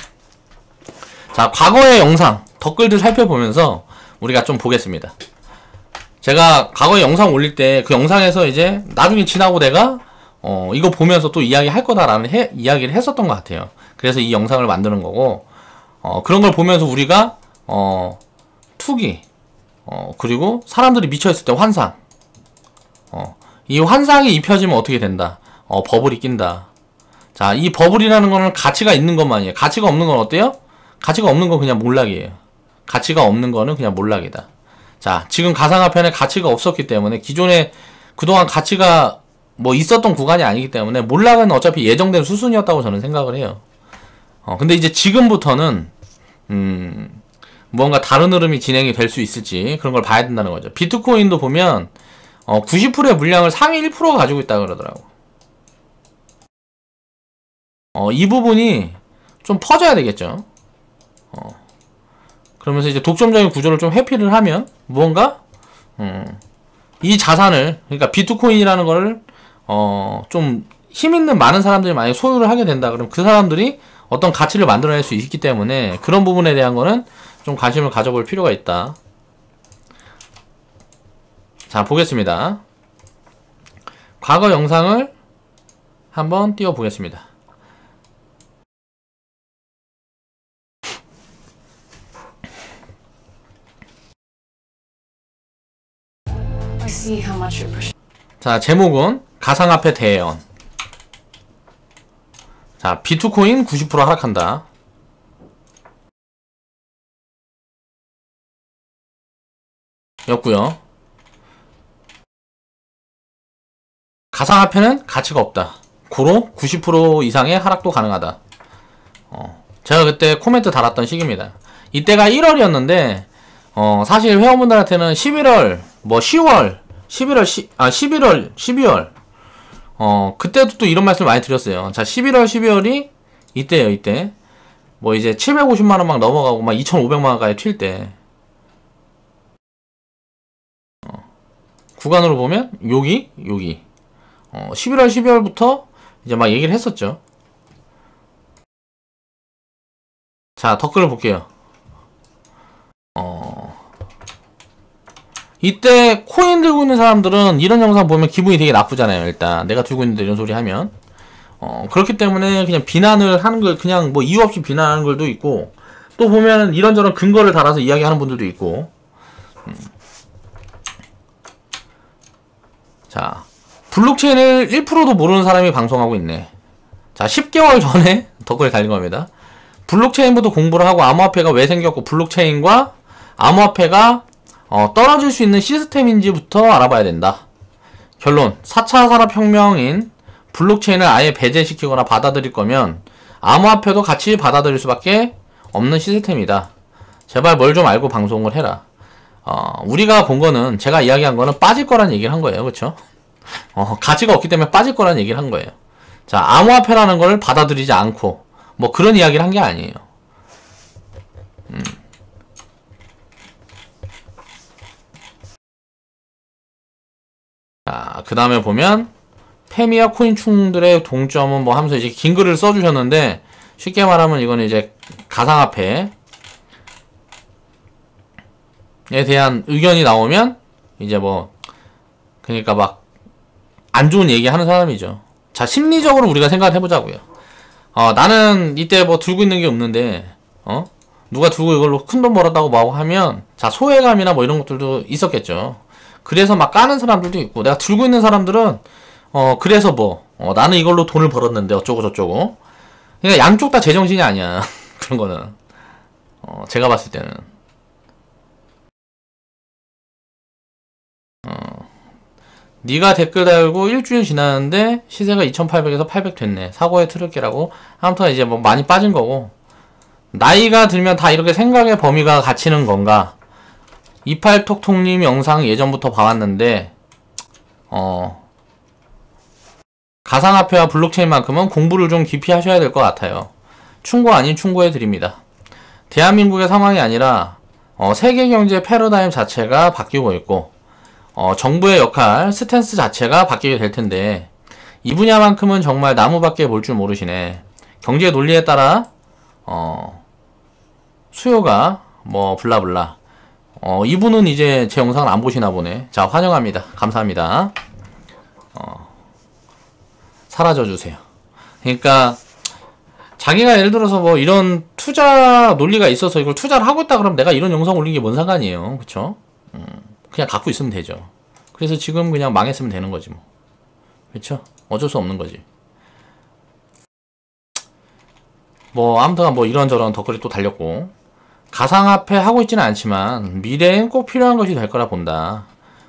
자, 과거의 영상 댓글들 살펴보면서 우리가 좀 보겠습니다. 제가 과거에 영상 올릴 때 그 영상에서 이제 나중에 지나고 내가 이거 보면서 또 이야기 할 거다라는 이야기를 했었던 것 같아요. 그래서 이 영상을 만드는 거고 그런 걸 보면서 우리가 투기 그리고 사람들이 미쳐있을 때 환상 이 환상이 입혀지면 어떻게 된다? 버블이 낀다. 자, 이 버블이라는 거는 가치가 있는 것만이에요. 가치가 없는 건 어때요? 가치가 없는 건 그냥 몰락이에요. 가치가 없는 거는 그냥 몰락이다. 자, 지금 가상화폐는 가치가 없었기 때문에 기존에 그동안 가치가 뭐 있었던 구간이 아니기 때문에 몰락은 어차피 예정된 수순이었다고 저는 생각을 해요. 근데 이제 지금부터는 뭔가 다른 흐름이 진행이 될 수 있을지 그런 걸 봐야 된다는 거죠. 비트코인도 보면 90%의 물량을 상위 1%가 가지고 있다 그러더라고. 이 부분이 좀 퍼져야 되겠죠. 그러면서 이제 독점적인 구조를 좀 회피를 하면 무언가 이 자산을 그러니까 비트코인이라는 거를 좀 힘있는 많은 사람들이 만약에 소유를 하게 된다 그러면 그 사람들이 어떤 가치를 만들어낼 수 있기 때문에 그런 부분에 대한 거는 좀 관심을 가져볼 필요가 있다. 자, 보겠습니다. 과거 영상을 한번 띄워 보겠습니다. 자, 제목은 가상화폐 대예언. 자, 비트코인 90% 하락한다. 였고요. 가상화폐는 가치가 없다. 고로 90% 이상의 하락도 가능하다. 제가 그때 코멘트 달았던 시기입니다. 이때가 1월이었는데 사실 회원분들한테는 11월, 뭐 10월, 11월, 12월 그때도 또 이런 말씀을 많이 드렸어요. 자, 11월, 12월이 이때예요, 이때. 뭐 이제 750만원 막 넘어가고 막 2,500만원까지 튈 때 구간으로 보면 여기 11월, 12월부터 이제 막 얘기를 했었죠. 자, 댓글을 볼게요. 이때 코인 들고 있는 사람들은 이런 영상 보면 기분이 되게 나쁘잖아요. 일단 내가 들고 있는데 이런 소리 하면 그렇기 때문에 그냥 비난을 하는 걸 그냥 뭐 이유 없이 비난하는 걸도 있고 또 보면 이런저런 근거를 달아서 이야기하는 분들도 있고 자, 블록체인을 1%도 모르는 사람이 방송하고 있네. 자, 10개월 전에 댓글이 달린 겁니다. 블록체인부터 공부를 하고 암호화폐가 왜 생겼고 블록체인과 암호화폐가 떨어질 수 있는 시스템인지부터 알아봐야 된다. 결론, 4차 산업혁명인 블록체인을 아예 배제시키거나 받아들일 거면 암호화폐도 같이 받아들일 수밖에 없는 시스템이다. 제발 뭘 좀 알고 방송을 해라. 우리가 본 거는, 제가 이야기한 거는 빠질 거란 얘기를 한 거예요. 그쵸? 가치가 없기 때문에 빠질 거란 얘기를 한 거예요. 자, 암호화폐라는 걸 받아들이지 않고 뭐 그런 이야기를 한 게 아니에요. 자, 그 다음에 보면 페미와 코인충들의 동점은 뭐 하면서 이제 긴 글을 써주셨는데, 쉽게 말하면 이거는 이제 가상화폐에 대한 의견이 나오면 이제 뭐 그러니까 막 안 좋은 얘기 하는 사람이죠. 자, 심리적으로 우리가 생각을 해보자고요. 나는 이때 뭐 들고 있는 게 없는데 누가 들고 이걸로 큰돈 벌었다고 뭐 하면, 자, 소외감이나 뭐 이런 것들도 있었겠죠. 그래서 막 까는 사람들도 있고, 내가 들고 있는 사람들은 그래서 뭐 나는 이걸로 돈을 벌었는데 어쩌고 저쩌고. 그러니까 양쪽 다 제정신이 아니야. 그런 거는 제가 봤을 때는 네가 댓글 달고 일주일 지났는데 시세가 2800에서 800 됐네. 사고에 틀을게라고. 아무튼 이제 뭐 많이 빠진 거고, 나이가 들면 다 이렇게 생각의 범위가 갇히는 건가. 28톡톡님 영상 예전부터 봐왔는데 가상화폐와 블록체인만큼은 공부를 좀 깊이 하셔야 될 것 같아요. 충고 아닌 충고해 드립니다. 대한민국의 상황이 아니라 세계 경제 패러다임 자체가 바뀌고 있고 정부의 역할, 스탠스 자체가 바뀌게 될 텐데, 이 분야만큼은 정말 나무밖에 볼 줄 모르시네. 경제 논리에 따라 수요가 뭐 블라블라. 이분은 이제 제 영상을 안 보시나 보네. 자, 환영합니다. 감사합니다. 사라져주세요. 그러니까 자기가 예를 들어서 뭐 이런 투자 논리가 있어서 이걸 투자를 하고 있다 그러면 내가 이런 영상 올린 게 뭔 상관이에요. 그쵸? 그냥 갖고 있으면 되죠. 그래서 지금 그냥 망했으면 되는 거지 뭐. 그쵸? 어쩔 수 없는 거지. 뭐 아무튼 뭐 이런저런 댓글이 또 달렸고, 가상화폐 하고 있지는 않지만 미래엔 꼭 필요한 것이 될 거라 본다.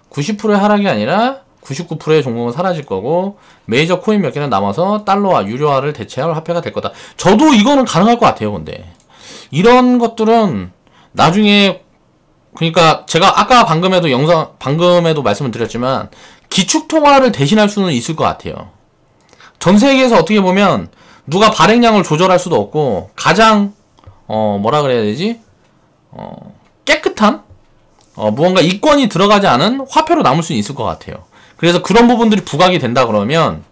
90%의 하락이 아니라 99%의 종목은 사라질 거고, 메이저 코인 몇 개는 남아서 달러와 유료화를 대체할 화폐가 될 거다. 저도 이거는 가능할 것 같아요. 근데 이런 것들은 나중에, 그러니까 제가 아까 방금에도 말씀을 드렸지만 기축통화를 대신할 수는 있을 것 같아요. 전 세계에서 어떻게 보면 누가 발행량을 조절할 수도 없고, 가장 뭐라 그래야 되지? 깨끗한 무언가 이권이 들어가지 않은 화폐로 남을 수 있을 것 같아요. 그래서 그런 부분들이 부각이 된다 그러면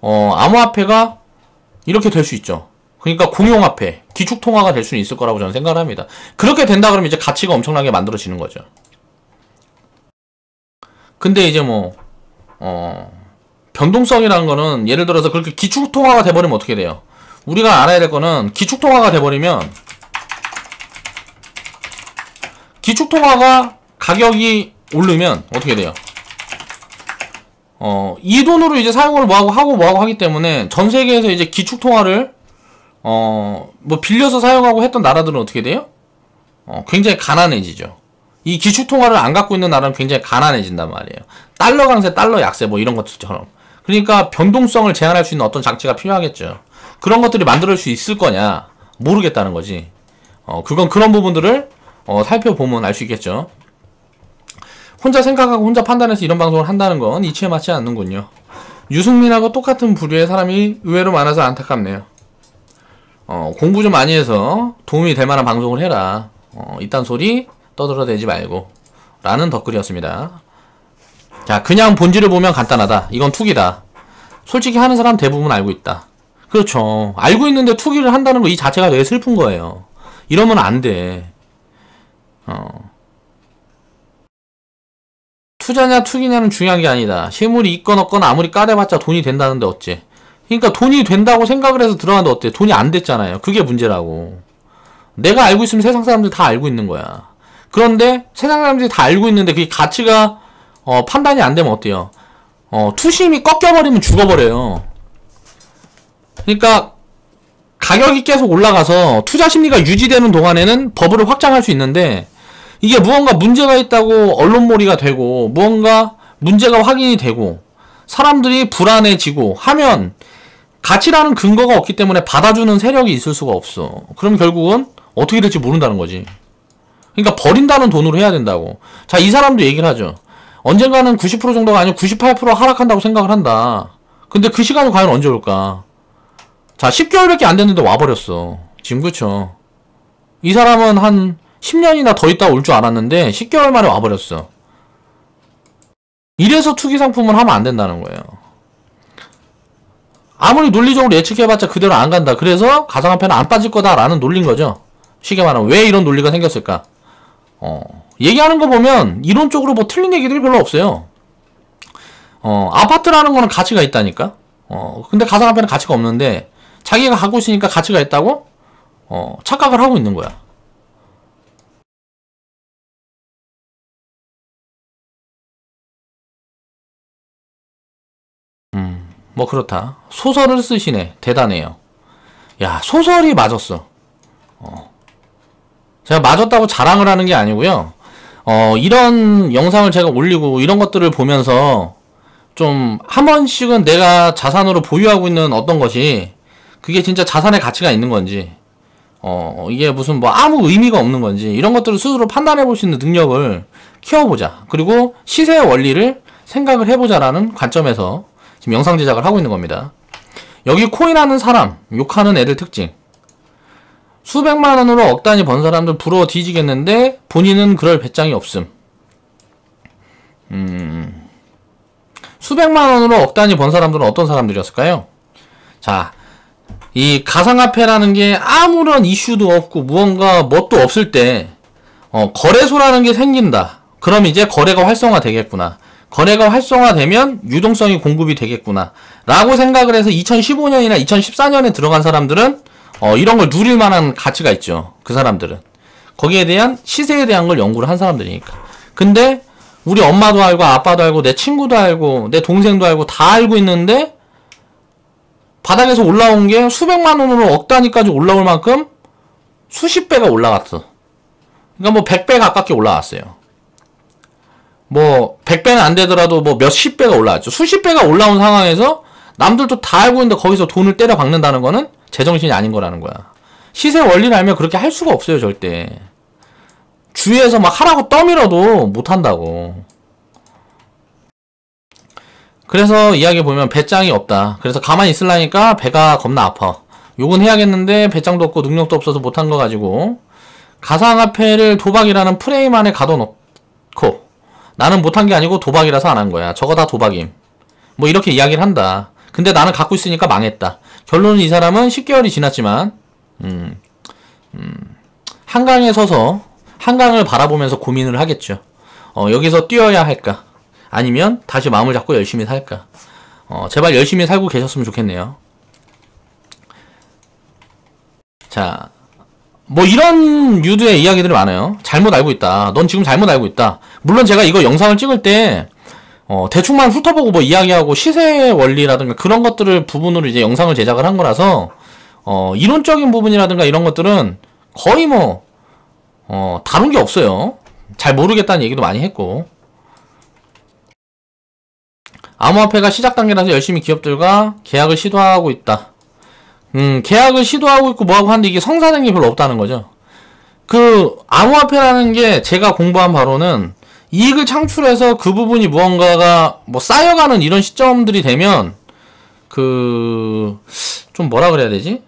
암호화폐가 이렇게 될 수 있죠. 그러니까 공용화폐, 기축통화가 될 수 있을 거라고 저는 생각을 합니다. 그렇게 된다 그러면 이제 가치가 엄청나게 만들어지는 거죠. 근데 이제 뭐 변동성이라는 거는, 예를 들어서 그렇게 기축통화가 돼버리면 어떻게 돼요? 우리가 알아야 될 거는, 기축통화가 돼버리면 기축통화가 가격이 오르면 어떻게 돼요? 이 돈으로 이제 사용을 뭐하고 하기 때문에 전 세계에서 이제 기축통화를 뭐 빌려서 사용하고 했던 나라들은 어떻게 돼요? 굉장히 가난해지죠. 이 기축통화를 안 갖고 있는 나라는 굉장히 가난해진단 말이에요. 달러 강세, 달러 약세 뭐 이런 것처럼. 그러니까 변동성을 제한할 수 있는 어떤 장치가 필요하겠죠. 그런 것들이 만들 수 있을 거냐 모르겠다는 거지. 그건 그런 부분들을 살펴보면 알 수 있겠죠. 혼자 생각하고 혼자 판단해서 이런 방송을 한다는 건 이치에 맞지 않는군요. 유승민하고 똑같은 부류의 사람이 의외로 많아서 안타깝네요. 공부 좀 많이 해서 도움이 될 만한 방송을 해라. 이딴 소리 떠들어대지 말고. 라는 댓글이었습니다. 자, 그냥 본질을 보면 간단하다. 이건 투기다. 솔직히 하는 사람 대부분 알고 있다. 그렇죠. 알고 있는데 투기를 한다는 거 이 자체가 되게 슬픈 거예요. 이러면 안 돼. 투자냐 투기냐는 중요한 게 아니다. 실물이 있건 없건 아무리 까대봤자 돈이 된다는데 어째. 그러니까 돈이 된다고 생각을 해서 들어가는데 어때? 돈이 안 됐잖아요. 그게 문제라고. 내가 알고 있으면 세상 사람들 다 알고 있는 거야. 그런데 세상 사람들이 다 알고 있는데 그게 가치가 판단이 안 되면 어때요? 투심이 꺾여버리면 죽어버려요. 그러니까 가격이 계속 올라가서 투자 심리가 유지되는 동안에는 버블을 확장할 수 있는데, 이게 무언가 문제가 있다고 언론몰이가 되고 무언가 문제가 확인이 되고 사람들이 불안해지고 하면 가치라는 근거가 없기 때문에 받아주는 세력이 있을 수가 없어. 그럼 결국은 어떻게 될지 모른다는 거지. 그러니까 버린다는 돈으로 해야 된다고. 자, 이 사람도 얘기를 하죠. 언젠가는 90% 정도가 아니고 98% 하락한다고 생각을 한다. 근데 그 시간이 과연 언제 올까? 자, 10개월밖에 안 됐는데 와버렸어. 지금. 그쵸? 이 사람은 한 10년이나 더 있다 올 줄 알았는데 10개월 만에 와버렸어. 이래서 투기 상품을 하면 안 된다는 거예요. 아무리 논리적으로 예측해봤자 그대로 안 간다. 그래서 가상화폐는 안 빠질 거다라는 논리인 거죠. 쉽게 말하면 왜 이런 논리가 생겼을까? 얘기하는 거 보면 이론적으로 뭐 틀린 얘기들이 별로 없어요. 아파트라는 거는 가치가 있다니까? 근데 가상화폐는 가치가 없는데 자기가 갖고 있으니까 가치가 있다고? 착각을 하고 있는 거야. 뭐 그렇다. 소설을 쓰시네. 대단해요. 야, 소설이 맞았어. 제가 맞았다고 자랑을 하는 게 아니고요. 이런 영상을 제가 올리고 이런 것들을 보면서 좀 한 번씩은 내가 자산으로 보유하고 있는 어떤 것이 그게 진짜 자산의 가치가 있는 건지, 이게 무슨 뭐 아무 의미가 없는 건지, 이런 것들을 스스로 판단해 볼 수 있는 능력을 키워보자. 그리고 시세의 원리를 생각을 해보자라는 관점에서 지금 영상 제작을 하고 있는 겁니다. 여기 코인하는 사람, 욕하는 애들 특징. 수백만 원으로 억 단위 번 사람들 부러워 뒤지겠는데 본인은 그럴 배짱이 없음. 수백만 원으로 억 단위 번 사람들은 어떤 사람들이었을까요? 자, 이 가상화폐라는 게 아무런 이슈도 없고 무언가 뭣도 없을 때 거래소라는 게 생긴다. 그럼 이제 거래가 활성화되겠구나. 거래가 활성화되면 유동성이 공급이 되겠구나 라고 생각을 해서 2015년이나 2014년에 들어간 사람들은 이런 걸 누릴 만한 가치가 있죠. 그 사람들은 거기에 대한 시세에 대한 걸 연구를 한 사람들이니까. 근데 우리 엄마도 알고 아빠도 알고 내 친구도 알고 내 동생도 알고 다 알고 있는데 바닥에서 올라온 게 수백만 원으로 억 단위까지 올라올 만큼 수십 배가 올라갔어. 그러니까 뭐 100배 가깝게 올라왔어요. 뭐 100배는 안 되더라도 뭐 몇십 배가 올라왔죠. 수십 배가 올라온 상황에서 남들도 다 알고 있는데 거기서 돈을 때려 박는다는 거는 제정신이 아닌 거라는 거야. 시세 원리를 알면 그렇게 할 수가 없어요, 절대. 주위에서 막 하라고 떠밀어도 못 한다고. 그래서 이야기 보면 배짱이 없다. 그래서 가만히 있으려니까 배가 겁나 아파. 욕은 해야겠는데 배짱도 없고 능력도 없어서 못한 거 가지고 가상화폐를 도박이라는 프레임 안에 가둬놓고 나는 못한 게 아니고 도박이라서 안 한 거야. 저거 다 도박임. 뭐 이렇게 이야기를 한다. 근데 나는 갖고 있으니까 망했다. 결론은 이 사람은 10개월이 지났지만 한강에 서서 한강을 바라보면서 고민을 하겠죠. 여기서 뛰어야 할까? 아니면 다시 마음을 잡고 열심히 살까? 제발 열심히 살고 계셨으면 좋겠네요. 자, 뭐 이런 유두의 이야기들이 많아요. 잘못 알고 있다. 넌 지금 잘못 알고 있다. 물론 제가 이거 영상을 찍을 때 대충만 훑어보고 뭐 이야기하고 시세 원리라든가 그런 것들을 부분으로 이제 영상을 제작을 한 거라서 이론적인 부분이라든가 이런 것들은 거의 뭐 다룬 게 없어요. 잘 모르겠다는 얘기도 많이 했고, 암호화폐가 시작 단계라서 열심히 기업들과 계약을 시도하고 있다. 계약을 시도하고 있고 뭐하고 하는데 이게 성사된 게 별로 없다는 거죠. 그 암호화폐라는 게 제가 공부한 바로는 이익을 창출해서 그 부분이 무언가가 뭐 쌓여가는 이런 시점들이 되면 좀 뭐라 그래야 되지?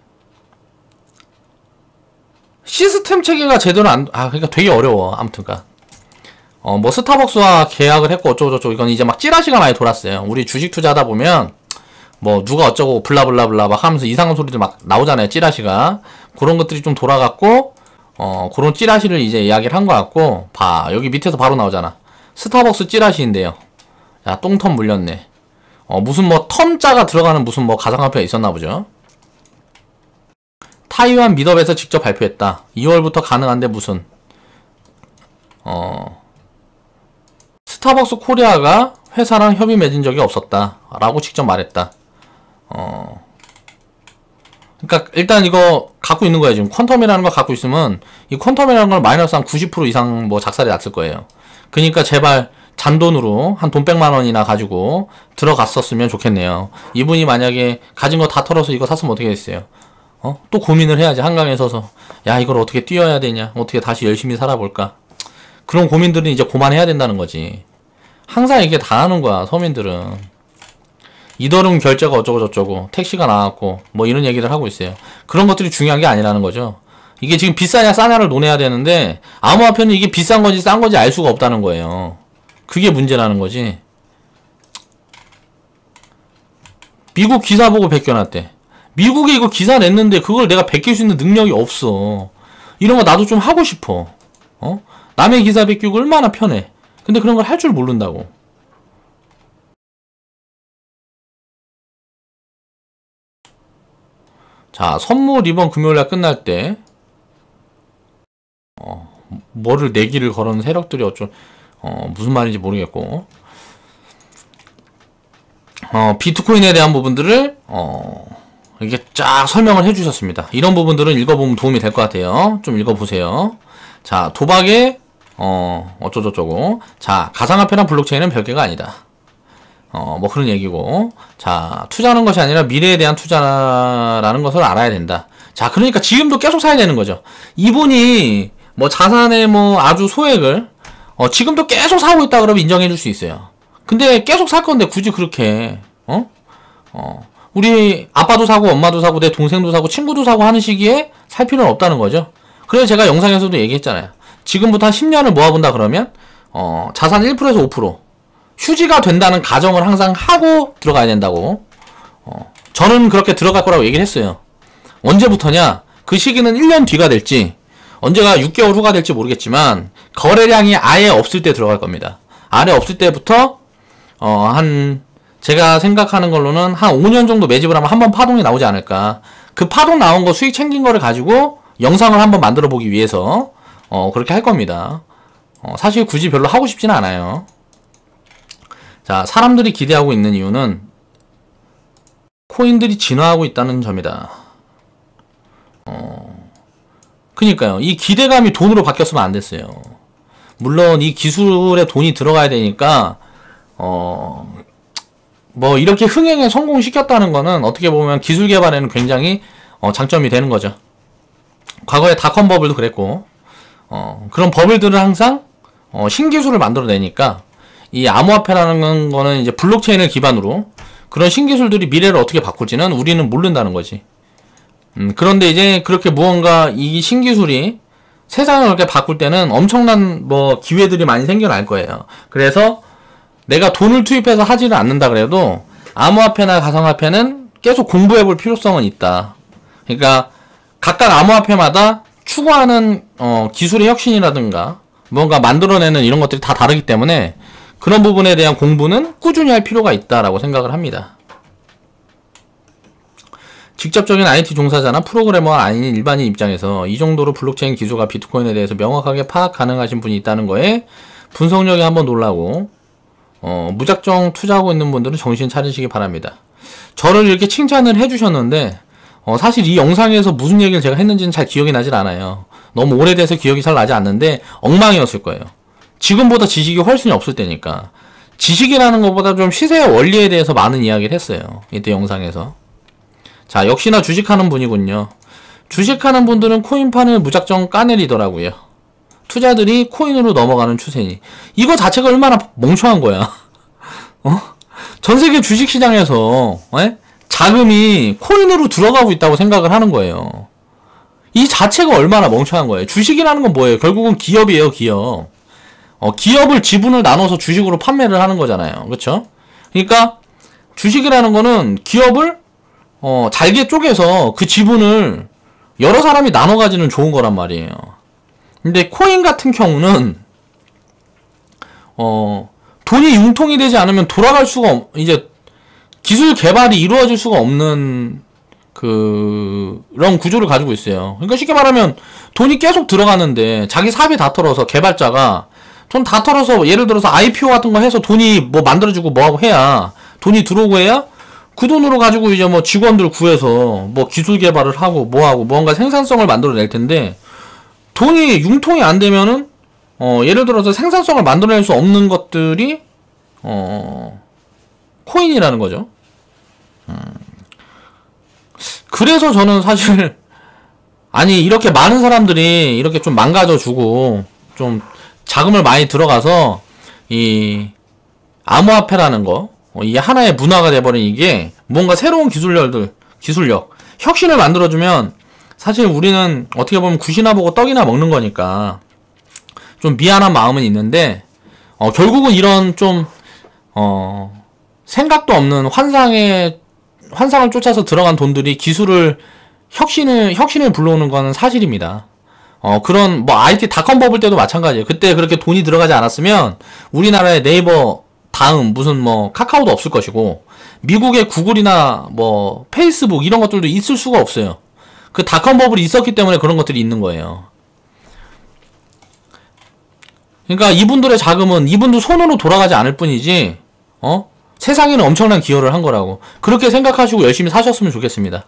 시스템 체계가 제대로 그러니까 되게 어려워. 아무튼가. 뭐 스타벅스와 계약을 했고 어쩌고저쩌고 이건 이제 막 찌라시가 많이 돌았어요. 우리 주식 투자하다 보면 뭐 누가 어쩌고 블라블라블라 막 하면서 이상한 소리들 막 나오잖아요. 찌라시가. 그런 것들이 좀 돌아갔고 그런 찌라시를 이제 이야기를 한 것 같고, 여기 밑에서 바로 나오잖아. 스타벅스 찌라시인데요. 야, 똥텀 물렸네. 무슨 뭐 텀자가 들어가는 무슨 뭐 가상화폐가 있었나 보죠. 타이완 미덥에서 직접 발표했다. 2월부터 가능한데 무슨 스타벅스 코리아가 회사랑 협의 맺은 적이 없었다 라고 직접 말했다. 그러니까 일단 이거 갖고 있는 거예요. 지금 퀀텀이라는 거 갖고 있으면 이 퀀텀이라는 걸 마이너스 한 90% 이상 뭐 작살이 났을 거예요. 그러니까 제발 잔돈으로 한 돈 100만 원이나 가지고 들어갔었으면 좋겠네요. 이분이 만약에 가진 거 다 털어서 이거 샀으면 어떻게 됐어요? 또 고민을 해야지. 한강에 서서 야 이걸 어떻게 뛰어야 되냐, 어떻게 다시 열심히 살아볼까, 그런 고민들은 이제 그만해야 된다는 거지. 항상 이게 다 하는 거야 서민들은. 이더름 결제가 어쩌고저쩌고 택시가 나왔고 뭐 이런 얘기를 하고 있어요. 그런 것들이 중요한 게 아니라는 거죠. 이게 지금 비싸냐 싸냐를 논해야 되는데 암호화폐는 이게 비싼 건지 싼 건지 알 수가 없다는 거예요. 그게 문제라는 거지. 미국 기사 보고 베껴놨대. 미국에 이거 기사 냈는데 그걸 내가 베낄 수 있는 능력이 없어. 이런 거 나도 좀 하고 싶어. 남의 기사 베끼고 얼마나 편해. 근데 그런 걸 할 줄 모른다고. 자, 선물 이번 금요일날 끝날 때 뭐를 내기를 걸은 세력들이 무슨 말인지 모르겠고, 비트코인에 대한 부분들을 이렇게 쫙 설명을 해주셨습니다. 이런 부분들은 읽어보면 도움이 될 것 같아요. 좀 읽어보세요. 자, 도박에 어쩌고저쩌고. 자, 가상화폐랑 블록체인은 별개가 아니다. 뭐 그런 얘기고. 자, 투자하는 것이 아니라 미래에 대한 투자라는 것을 알아야 된다. 자, 그러니까 지금도 계속 사야 되는 거죠. 이분이 뭐 자산의 뭐 아주 소액을 지금도 계속 사고 있다 그러면 인정해 줄 수 있어요. 근데 계속 살 건데 굳이 그렇게 우리 아빠도 사고 엄마도 사고 내 동생도 사고 친구도 사고 하는 시기에 살 필요는 없다는 거죠. 그래서 제가 영상에서도 얘기했잖아요. 지금부터 한 10년을 모아본다 그러면 자산 1%에서 5% 휴지가 된다는 가정을 항상 하고 들어가야 된다고. 저는 그렇게 들어갈 거라고 얘기를 했어요. 언제부터냐? 그 시기는 1년 뒤가 될지 언제가 6개월 후가 될지 모르겠지만 거래량이 아예 없을 때 들어갈 겁니다. 아예 없을 때부터 제가 생각하는 걸로는 한 5년 정도 매집을 하면 한번 파동이 나오지 않을까. 그 파동 나온 거 수익 챙긴 거를 가지고 영상을 한번 만들어 보기 위해서 그렇게 할 겁니다. 사실 굳이 별로 하고 싶지는 않아요. 자, 사람들이 기대하고 있는 이유는 코인들이 진화하고 있다는 점이다. 그니까요. 이 기대감이 돈으로 바뀌었으면 안 됐어요. 물론 이 기술에 돈이 들어가야 되니까 뭐 이렇게 흥행에 성공시켰다는 거는 어떻게 보면 기술 개발에는 굉장히 장점이 되는 거죠. 과거에 닷컴 버블도 그랬고 그런 버블들은 항상 신기술을 만들어내니까 이 암호화폐라는 거는 이제 블록체인을 기반으로 그런 신기술들이 미래를 어떻게 바꿀지는 우리는 모른다는 거지. 그런데 이제 그렇게 무언가 이 신기술이 세상을 그렇게 바꿀 때는 엄청난 뭐 기회들이 많이 생겨날 거예요. 그래서 내가 돈을 투입해서 하지는 않는다 그래도 암호화폐나 가상화폐는 계속 공부해 볼 필요성은 있다. 그러니까 각각 암호화폐마다 추구하는 기술의 혁신이라든가 뭔가 만들어내는 이런 것들이 다 다르기 때문에 그런 부분에 대한 공부는 꾸준히 할 필요가 있다라고 생각을 합니다. 직접적인 IT 종사자나 프로그래머가 아닌 일반인 입장에서 이 정도로 블록체인 기술과 비트코인에 대해서 명확하게 파악 가능하신 분이 있다는 거에 분석력에 한번 놀라고 무작정 투자하고 있는 분들은 정신 차리시기 바랍니다. 저를 이렇게 칭찬을 해주셨는데 사실 이 영상에서 무슨 얘기를 제가 했는지는 잘 기억이 나질 않아요. 너무 오래돼서 기억이 잘 나지 않는데 엉망이었을 거예요. 지금보다 지식이 훨씬 없을 때니까. 지식이라는 것보다 좀 시세의 원리에 대해서 많은 이야기를 했어요. 이때 영상에서. 자, 역시나 주식하는 분이군요. 주식하는 분들은 코인판을 무작정 까내리더라고요. 투자들이 코인으로 넘어가는 추세니. 이거 자체가 얼마나 멍청한 거야. 전 세계 주식시장에서 자금이 코인으로 들어가고 있다고 생각을 하는 거예요. 이 자체가 얼마나 멍청한 거예요. 주식이라는 건 뭐예요? 결국은 기업이에요, 기업. 기업을 지분을 나눠서 주식으로 판매를 하는 거잖아요. 그렇죠? 그러니까 주식이라는 거는 기업을 잘게 쪼개서 그 지분을 여러 사람이 나눠 가지는 좋은 거란 말이에요. 근데 코인 같은 경우는 돈이 융통이 되지 않으면 돌아갈 수가 이제 기술 개발이 이루어질 수가 없는 그런 구조를 가지고 있어요. 그러니까 쉽게 말하면 돈이 계속 들어가는데 자기 사업이 다 털어서 개발자가 돈 다 털어서 예를 들어서 IPO 같은 거 해서 돈이 뭐 만들어지고 뭐하고 해야 돈이 들어오고 해야 그 돈으로 가지고 이제 뭐 직원들 구해서 뭐 기술 개발을 하고 뭐하고 뭔가 생산성을 만들어낼 텐데 돈이 융통이 안 되면은 예를 들어서 생산성을 만들어낼 수 없는 것들이 코인이라는 거죠. 그래서 저는 사실 아니 이렇게 많은 사람들이 이렇게 좀 망가져주고 좀 자금을 많이 들어가서 이 암호화폐라는 거 이게 하나의 문화가 돼버린 이게 뭔가 새로운 기술력 혁신을 만들어주면 사실 우리는 어떻게 보면 굿이나 보고 떡이나 먹는 거니까 좀 미안한 마음은 있는데 결국은 이런 좀 생각도 없는 환상을 쫓아서 들어간 돈들이 혁신을 불러오는 건 사실입니다. 그런 뭐 IT 닷컴 버블 때도 마찬가지예요. 그때 그렇게 돈이 들어가지 않았으면 우리나라의 네이버 다음 무슨 뭐 카카오도 없을 것이고 미국의 구글이나 뭐 페이스북 이런 것들도 있을 수가 없어요. 그 닷컴 버블이 있었기 때문에 그런 것들이 있는 거예요. 그러니까 이분들의 자금은 이분들 손으로 돌아가지 않을 뿐이지 세상에는 엄청난 기여를 한 거라고 그렇게 생각하시고 열심히 사셨으면 좋겠습니다.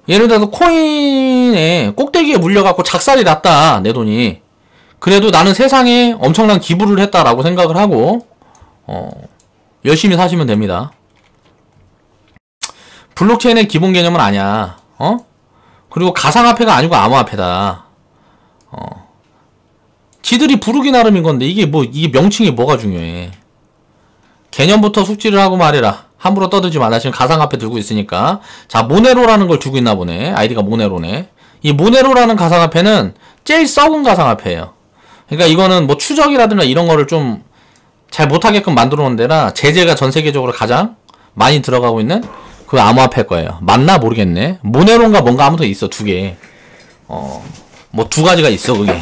예를 들어서 코인에 꼭대기에 물려갖고 작살이 났다 내 돈이 그래도 나는 세상에 엄청난 기부를 했다라고 생각을 하고 열심히 사시면 됩니다. 블록체인의 기본 개념은 아니야. 그리고 가상화폐가 아니고 암호화폐다. 지들이 부르기 나름인 건데 이게 명칭이 뭐가 중요해. 개념부터 숙지를 하고 말해라. 함부로 떠들지 말라. 지금 가상화폐 들고 있으니까. 자, 모네로라는 걸 두고 있나 보네. 아이디가 모네로네. 이 모네로라는 가상화폐는 제일 썩은 가상화폐예요. 그러니까 이거는 뭐 추적이라든가 이런 거를 좀 잘 못하게끔 만들어 놓은 데라 제재가 전 세계적으로 가장 많이 들어가고 있는 그 암호화폐일 거예요. 맞나 모르겠네. 모네로인가 뭔가 아무튼 있어. 두 개. 뭐 두 가지가 있어 그게.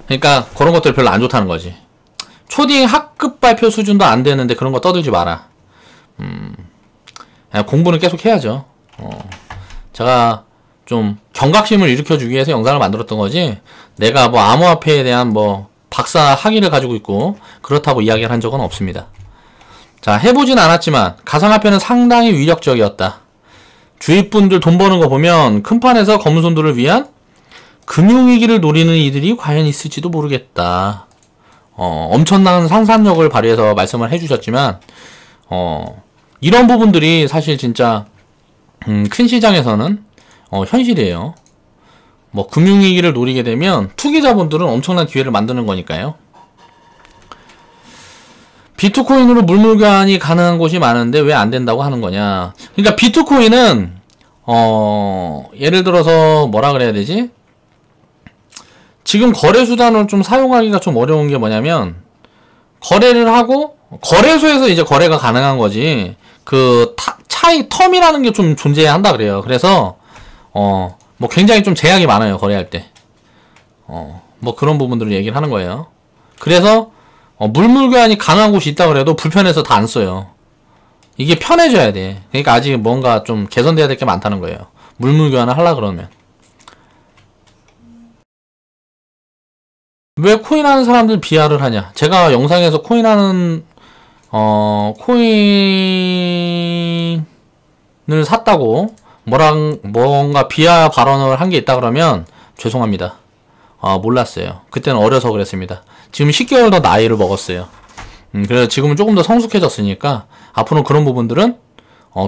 그러니까 그런 것들 별로 안 좋다는 거지. 초딩 학급 발표 수준도 안 되는데 그런 거 떠들지 마라. 공부는 계속 해야죠. 제가 좀 경각심을 일으켜주기 위해서 영상을 만들었던 거지 내가 뭐 암호화폐에 대한 뭐 박사 학위를 가지고 있고 그렇다고 이야기를 한 적은 없습니다. 자, 해보진 않았지만 가상화폐는 상당히 위력적이었다. 주위 분들 돈 버는 거 보면 큰판에서 검은손들을 위한 금융위기를 노리는 이들이 과연 있을지도 모르겠다. 엄청난 상상력을 발휘해서 말씀을 해주셨지만 이런 부분들이 사실 진짜 큰 시장에서는 현실이에요. 뭐 금융위기를 노리게 되면 투기자분들은 엄청난 기회를 만드는 거니까요. 비트코인으로 물물교환이 가능한 곳이 많은데 왜 안 된다고 하는 거냐. 그러니까 비트코인은 예를 들어서 뭐라 그래야 되지? 지금 거래수단을 좀 사용하기가 좀 어려운 게 뭐냐면 거래를 하고 거래소에서 이제 거래가 가능한 거지 그 텀이라는 게 좀 존재한다 그래요. 그래서 뭐 굉장히 좀 제약이 많아요. 거래할 때 뭐 그런 부분들을 얘기를 하는 거예요. 그래서 물물교환이 가능한 곳이 있다 그래도 불편해서 다 안 써요. 이게 편해져야 돼. 그러니까 아직 뭔가 좀 개선돼야 될 게 많다는 거예요. 물물교환을 하려 그러면. 왜 코인하는 사람들 비하를 하냐. 제가 영상에서 코인하는 코인을 샀다고 뭔가 비하 발언을 한 게 있다 그러면 죄송합니다. 몰랐어요. 그때는 어려서 그랬습니다. 지금 10개월 더 나이를 먹었어요. 그래서 지금은 조금 더 성숙해졌으니까 앞으로 그런 부분들은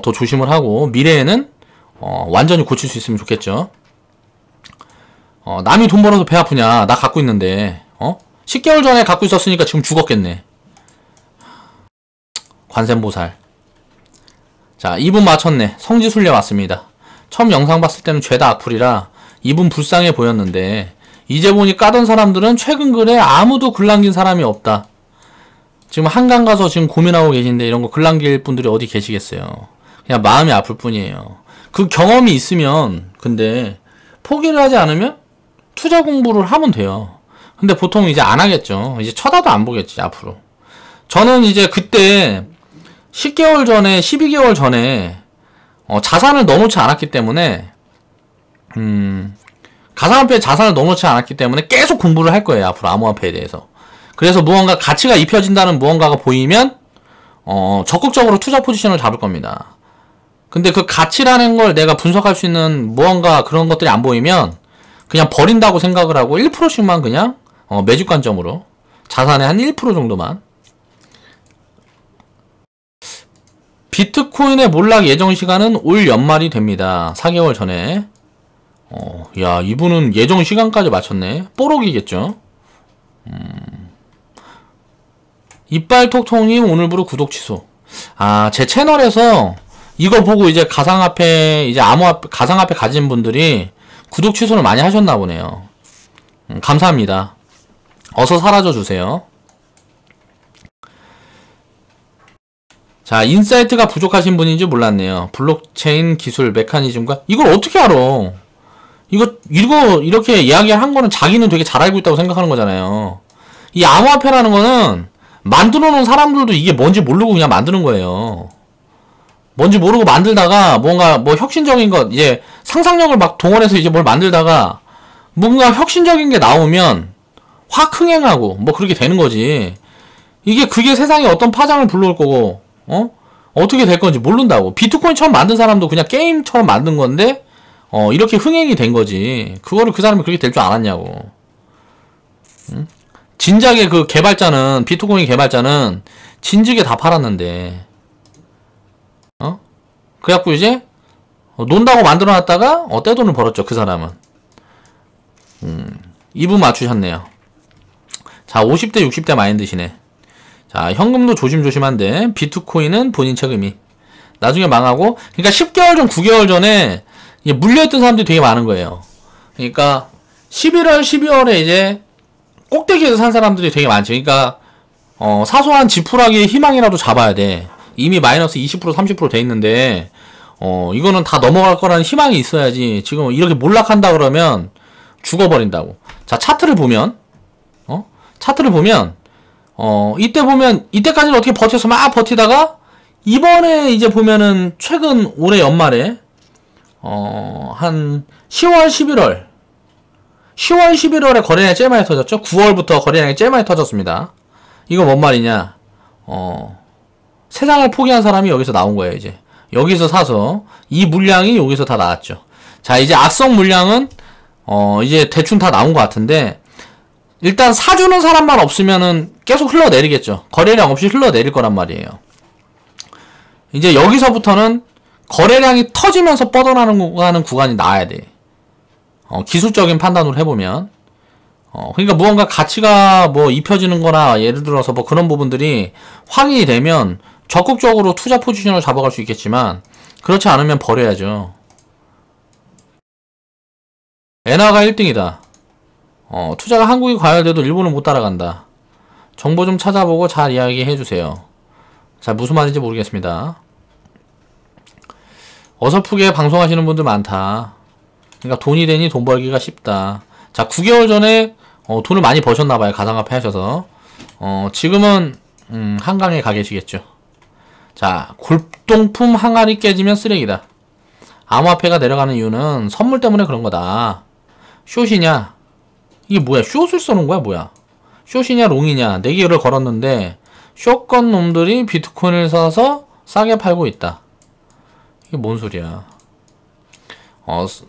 더 조심을 하고 미래에는 완전히 고칠 수 있으면 좋겠죠. 남이 돈 벌어서 배 아프냐. 나 갖고 있는데 10개월 전에 갖고 있었으니까 지금 죽었겠네. 관세음보살. 자, 2분 맞췄네. 성지순례 왔습니다. 처음 영상 봤을 때는 죄다 악플이라 2분 불쌍해 보였는데 이제 보니 까던 사람들은 최근 글에 아무도 글 남긴 사람이 없다. 지금 한강 가서 지금 고민하고 계신데 이런 거 글 남길 분들이 어디 계시겠어요. 그냥 마음이 아플 뿐이에요. 그 경험이 있으면 근데 포기를 하지 않으면 투자 공부를 하면 돼요. 근데 보통 이제 안 하겠죠. 이제 쳐다도 안 보겠지 앞으로. 저는 이제 그때 10개월 전에 12개월 전에 자산을 넣어놓지 않았기 때문에 가상화폐에 자산을 넣어놓지 않았기 때문에 계속 공부를 할 거예요. 앞으로 암호화폐에 대해서. 그래서 무언가 가치가 입혀진다는 무언가가 보이면 적극적으로 투자 포지션을 잡을 겁니다. 근데 그 가치라는 걸 내가 분석할 수 있는 무언가 그런 것들이 안 보이면 그냥 버린다고 생각을 하고 1%씩만 그냥 매집 관점으로 자산의 한 1% 정도만. 비트코인의 몰락 예정 시간은 올 연말이 됩니다. 4개월 전에. 야, 이분은 예정 시간까지 맞췄네. 뽀록이겠죠. 이빨톡톡님 오늘부로 구독 취소. 아, 제 채널에서 이거 보고 이제 가상화폐, 이제 암호화폐, 가상화폐 가진 분들이 구독 취소를 많이 하셨나 보네요. 감사합니다. 어서 사라져 주세요. 자, 인사이트가 부족하신 분인지 몰랐네요. 블록체인 기술 메커니즘과 이걸 어떻게 알아? 이거 이렇게 이야기한 거는 자기는 되게 잘 알고 있다고 생각하는 거잖아요. 이 암호화폐라는 거는 만들어 놓은 사람들도 이게 뭔지 모르고 그냥 만드는 거예요. 뭔지 모르고 만들다가 뭔가 뭐 혁신적인 것, 이제 상상력을 막 동원해서 이제 뭘 만들다가 뭔가 혁신적인 게 나오면 확 흥행하고 뭐 그렇게 되는 거지. 그게 세상에 어떤 파장을 불러올 거고, 어떻게 될 건지 모른다고. 비트코인 처음 만든 사람도 그냥 게임처럼 만든 건데, 이렇게 흥행이 된 거지. 그거를 그 사람이 그렇게 될 줄 알았냐고. 응? 진작에 그 개발자는, 비트코인 개발자는 진즉에 다 팔았는데, 그래갖고 이제, 논다고 만들어놨다가, 떼돈을 벌었죠, 그 사람은. 2분 맞추셨네요. 자, 50대, 60대 마인드시네. 자, 현금도 조심조심한데, 비트코인은 본인 책임이. 나중에 망하고, 그러니까 10개월 전, 9개월 전에, 물려있던 사람들이 되게 많은 거예요. 그러니까, 11월, 12월에 이제, 꼭대기에서 산 사람들이 되게 많지. 그러니까, 사소한 지푸라기의 희망이라도 잡아야 돼. 이미 마이너스 20%, 30% 돼 있는데, 이거는 다 넘어갈 거라는 희망이 있어야지. 지금 이렇게 몰락한다 그러면 죽어버린다고. 자, 차트를 보면, 이때 보면, 이때까지는 어떻게 버텨서 막 버티다가, 이번에 이제 보면은, 최근 올해 연말에, 한 10월, 11월에 거래량이 제일 많이 터졌죠? 9월부터 거래량이 제일 많이 터졌습니다. 이거 뭔 말이냐? 세상을 포기한 사람이 여기서 나온 거예요, 이제. 여기서 사서, 이 물량이 여기서 다 나왔죠. 자, 이제 악성 물량은, 이제 대충 다 나온 것 같은데, 일단 사주는 사람만 없으면은 계속 흘러내리겠죠. 거래량 없이 흘러내릴 거란 말이에요. 이제 여기서부터는 거래량이 터지면서 뻗어나가는 구간이 나와야 돼. 기술적인 판단으로 해보면. 그러니까 무언가 가치가 뭐 입혀지는 거나 예를 들어서 뭐 그런 부분들이 확인이 되면 적극적으로 투자 포지션을 잡아갈 수 있겠지만 그렇지 않으면 버려야죠. 엔화가 1등이다. 투자가 한국이 과열돼도 일본은 못 따라간다. 정보 좀 찾아보고 잘 이야기해주세요. 자, 무슨 말인지 모르겠습니다. 어설프게 방송하시는 분들 많다. 그러니까 돈이 되니 돈 벌기가 쉽다. 자, 9개월 전에 돈을 많이 버셨나봐요. 가상화폐 하셔서. 지금은 한강에 가 계시겠죠. 자, 골동품 항아리 깨지면 쓰레기다. 암호화폐가 내려가는 이유는 선물 때문에 그런 거다. 숏이냐? 이게 뭐야? 숏을 써놓은 거야? 뭐야? 숏이냐 롱이냐 4개를 걸었는데 숏건 놈들이 비트코인을 사서 싸게 팔고 있다. 이게 뭔 소리야?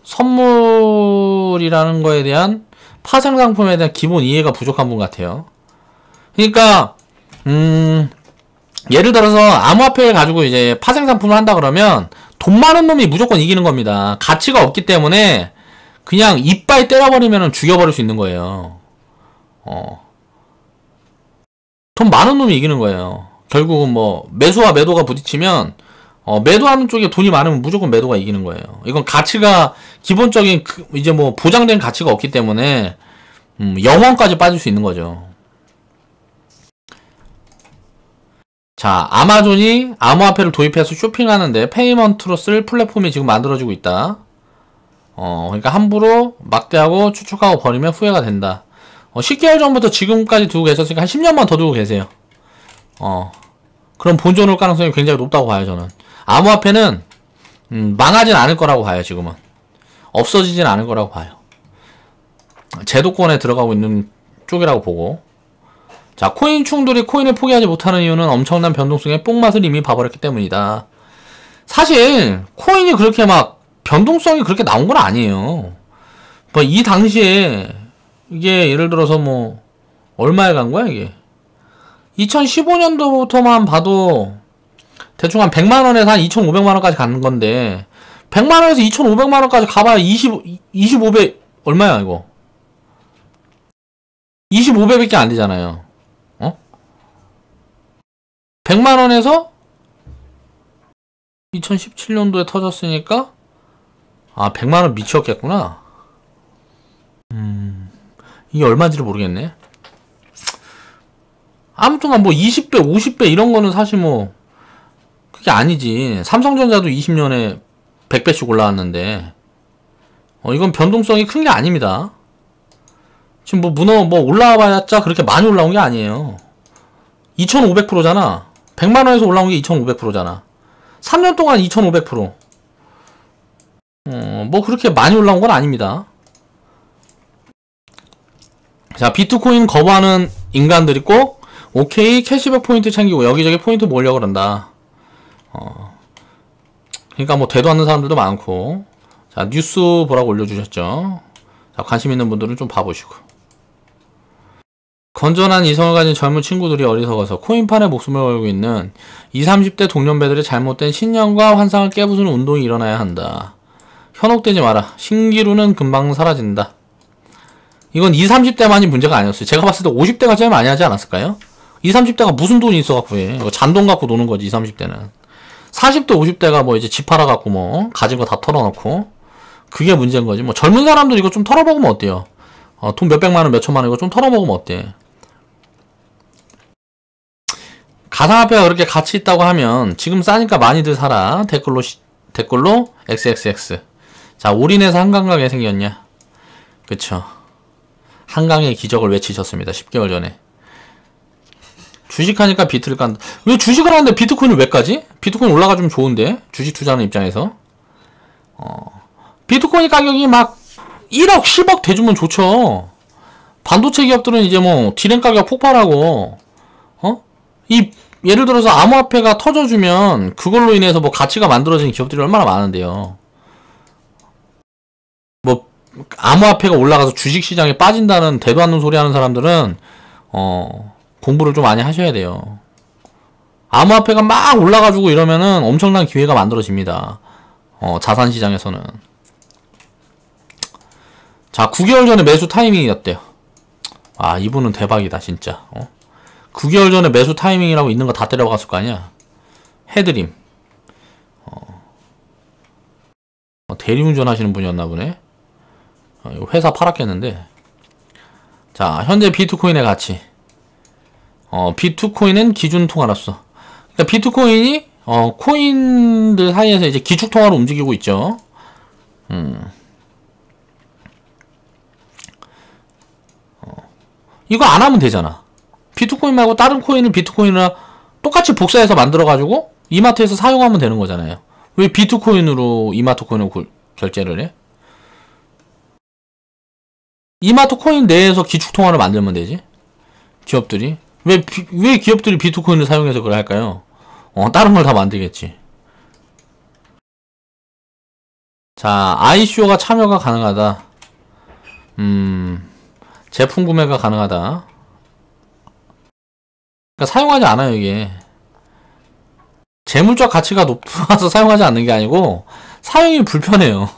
선물이라는 거에 대한 파생 상품에 대한 기본 이해가 부족한 분 같아요. 그러니까 예를 들어서 암호화폐를 가지고 이제 파생 상품을 한다 그러면 돈 많은 놈이 무조건 이기는 겁니다. 가치가 없기 때문에 그냥 이빨 때려버리면 죽여버릴 수 있는 거예요. 돈 많은 놈이 이기는 거예요. 결국은 뭐 매수와 매도가 부딪히면 매도하는 쪽에 돈이 많으면 무조건 매도가 이기는 거예요. 이건 가치가 기본적인 이제 뭐 보장된 가치가 없기 때문에 영원까지 빠질 수 있는 거죠. 자, 아마존이 암호화폐를 도입해서 쇼핑하는데 페이먼트로 쓸 플랫폼이 지금 만들어지고 있다. 그러니까 함부로 막대하고 추측하고 버리면 후회가 된다. 10개월 전부터 지금까지 두고 계셨으니까 한 10년만 더 두고 계세요. 그럼 본전올 가능성이 굉장히 높다고 봐요, 저는. 암호화폐는 망하진 않을 거라고 봐요, 지금은. 없어지진 않을 거라고 봐요. 제도권에 들어가고 있는 쪽이라고 보고. 자, 코인충들이 코인을 포기하지 못하는 이유는 엄청난 변동성의 뽕맛을 이미 봐버렸기 때문이다. 사실 코인이 그렇게 막 변동성이 그렇게 나온 건 아니에요. 뭐 이 당시에 이게 예를 들어서 뭐 얼마에 간 거야 이게? 2015년도부터만 봐도 대충 한 100만원에서 한 2,500만원까지 가는 건데 100만원에서 2,500만원까지 가봐야 25배 얼마야 이거? 25배밖에 안 되잖아요. 100만원에서 2017년도에 터졌으니까 100만원 미쳤겠구나. 이게 얼마인지를 모르겠네. 아무튼 뭐 20배, 50배 이런 거는 사실 뭐 그게 아니지. 삼성전자도 20년에 100배씩 올라왔는데 이건 변동성이 큰 게 아닙니다. 지금 뭐 문어 뭐 올라와봤자 그렇게 많이 올라온 게 아니에요. 2500%잖아. 100만원에서 올라온 게 2500%잖아. 3년 동안 2500%. 뭐 그렇게 많이 올라온 건 아닙니다. 자, 비트코인 거부하는 인간들이 꼭 오케이 캐시백 포인트 챙기고 여기저기 포인트 모으려고 그런다. 그러니까 뭐 대도 않는 사람들도 많고. 자, 뉴스 보라고 올려주셨죠. 자, 관심 있는 분들은 좀 봐보시고. 건전한 이성을 가진 젊은 친구들이 어리석어서 코인판에 목숨을 걸고 있는 20, 30대 동년배들의 잘못된 신념과 환상을 깨부수는 운동이 일어나야 한다. 현혹되지 마라. 신기루는 금방 사라진다. 이건 20, 30대만이 문제가 아니었어요. 제가 봤을 때 50대가 제일 많이 하지 않았을까요? 20, 30대가 무슨 돈이 있어갖고 해. 이거 잔돈 갖고 노는 거지, 20, 30대는. 40대, 50대가 뭐 이제 집 팔아갖고 뭐, 가진 거 다 털어놓고. 그게 문제인 거지. 뭐 젊은 사람들 이거 좀 털어먹으면 어때요? 돈 몇백만원, 몇천만원 이거 좀 털어먹으면 어때? 가상화폐가 그렇게 가치 있다고 하면 지금 싸니까 많이들 사라. 댓글로 XXX. 자, 올인해서 한강 가게 생겼냐? 그쵸. 한강의 기적을 외치셨습니다. 10개월 전에. 주식하니까 비트를 깐다. 왜 주식을 하는데 비트코인을 왜 까지? 비트코인 올라가주면 좋은데? 주식 투자하는 입장에서. 비트코인 가격이 막 1억, 10억 돼주면 좋죠. 반도체 기업들은 이제 뭐 디램 가격 폭발하고 예를 들어서 암호화폐가 터져주면 그걸로 인해서 뭐 가치가 만들어지는 기업들이 얼마나 많은데요. 뭐 암호화폐가 올라가서 주식시장에 빠진다는 대도 않는 소리 하는 사람들은 공부를 좀 많이 하셔야 돼요. 암호화폐가 막 올라가지고 이러면은 엄청난 기회가 만들어집니다. 자산시장에서는. 자, 9개월 전에 매수 타이밍이었대요. 이분은 대박이다 진짜. 9개월 전에 매수 타이밍이라고 있는 거 다 때려박았을 거 아니야. 해드림. 대리운전 하시는 분이었나 보네. 회사 팔았겠는데. 자, 현재 비트코인의 가치. 비트코인은 기준 통화로서. 그러니까 비트코인이 코인들 사이에서 이제 기축 통화로 움직이고 있죠. 이거 안 하면 되잖아. 비트코인 말고 다른 코인을 비트코인이랑 똑같이 복사해서 만들어가지고 이마트에서 사용하면 되는 거잖아요. 왜 비트코인으로 이마트 코인으로 결제를 해? 이마트 코인 내에서 기축통화를 만들면 되지. 기업들이. 왜 기업들이 비트코인을 사용해서 그걸 할까요? 다른 걸 다 만들겠지. 자, 아이쇼가 참여가 가능하다. 제품 구매가 가능하다. 그러니까 사용하지 않아요, 이게. 재물적 가치가 높아서 사용하지 않는 게 아니고 사용이 불편해요.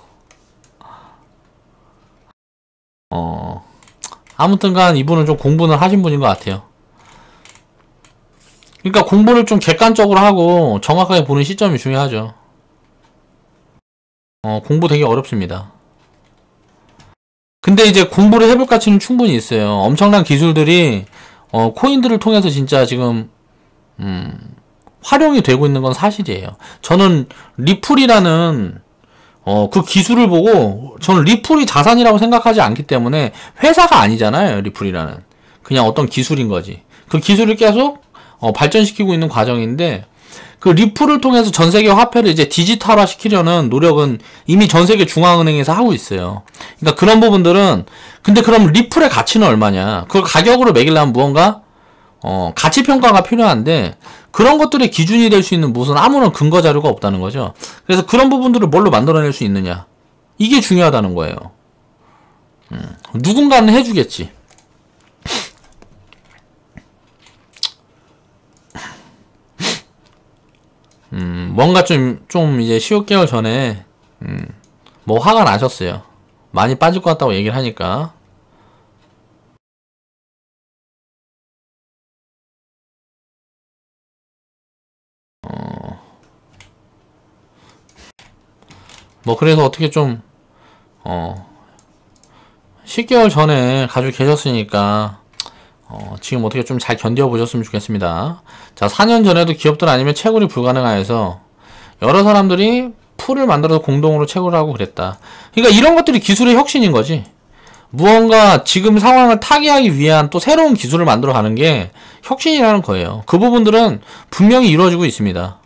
아무튼간 이분은 좀 공부는 하신 분인 것 같아요. 그러니까 공부를 좀 객관적으로 하고 정확하게 보는 시점이 중요하죠. 공부 되게 어렵습니다. 근데 이제 공부를 해볼 가치는 충분히 있어요. 엄청난 기술들이 코인들을 통해서 진짜 지금 활용이 되고 있는 건 사실이에요. 저는 리플이라는 그 기술을 보고 저는 리플이 자산이라고 생각하지 않기 때문에 회사가 아니잖아요. 리플이라는 그냥 어떤 기술인 거지. 그 기술을 계속 발전시키고 있는 과정인데 그 리플을 통해서 전 세계 화폐를 이제 디지털화 시키려는 노력은 이미 전 세계 중앙은행에서 하고 있어요. 그러니까 그런 부분들은, 근데 그럼 리플의 가치는 얼마냐? 그걸 가격으로 매기려면 무언가 가치 평가가 필요한데, 그런 것들의 기준이 될 수 있는 무슨 아무런 근거 자료가 없다는 거죠. 그래서 그런 부분들을 뭘로 만들어낼 수 있느냐, 이게 중요하다는 거예요. 누군가는 해주겠지. 뭔가 좀 이제 15개월 전에, 뭐 화가 나셨어요. 많이 빠질 것 같다고 얘기를 하니까. 뭐 그래서 어떻게 좀 10개월 전에 가지고 계셨으니까 지금 어떻게 좀 잘 견뎌보셨으면 좋겠습니다. 자, 4년 전에도 기업들 아니면 채굴이 불가능해서 여러 사람들이 풀을 만들어서 공동으로 채굴을 하고 그랬다. 그러니까 이런 것들이 기술의 혁신인 거지. 무언가 지금 상황을 타개하기 위한 또 새로운 기술을 만들어 가는 게 혁신이라는 거예요. 그 부분들은 분명히 이루어지고 있습니다.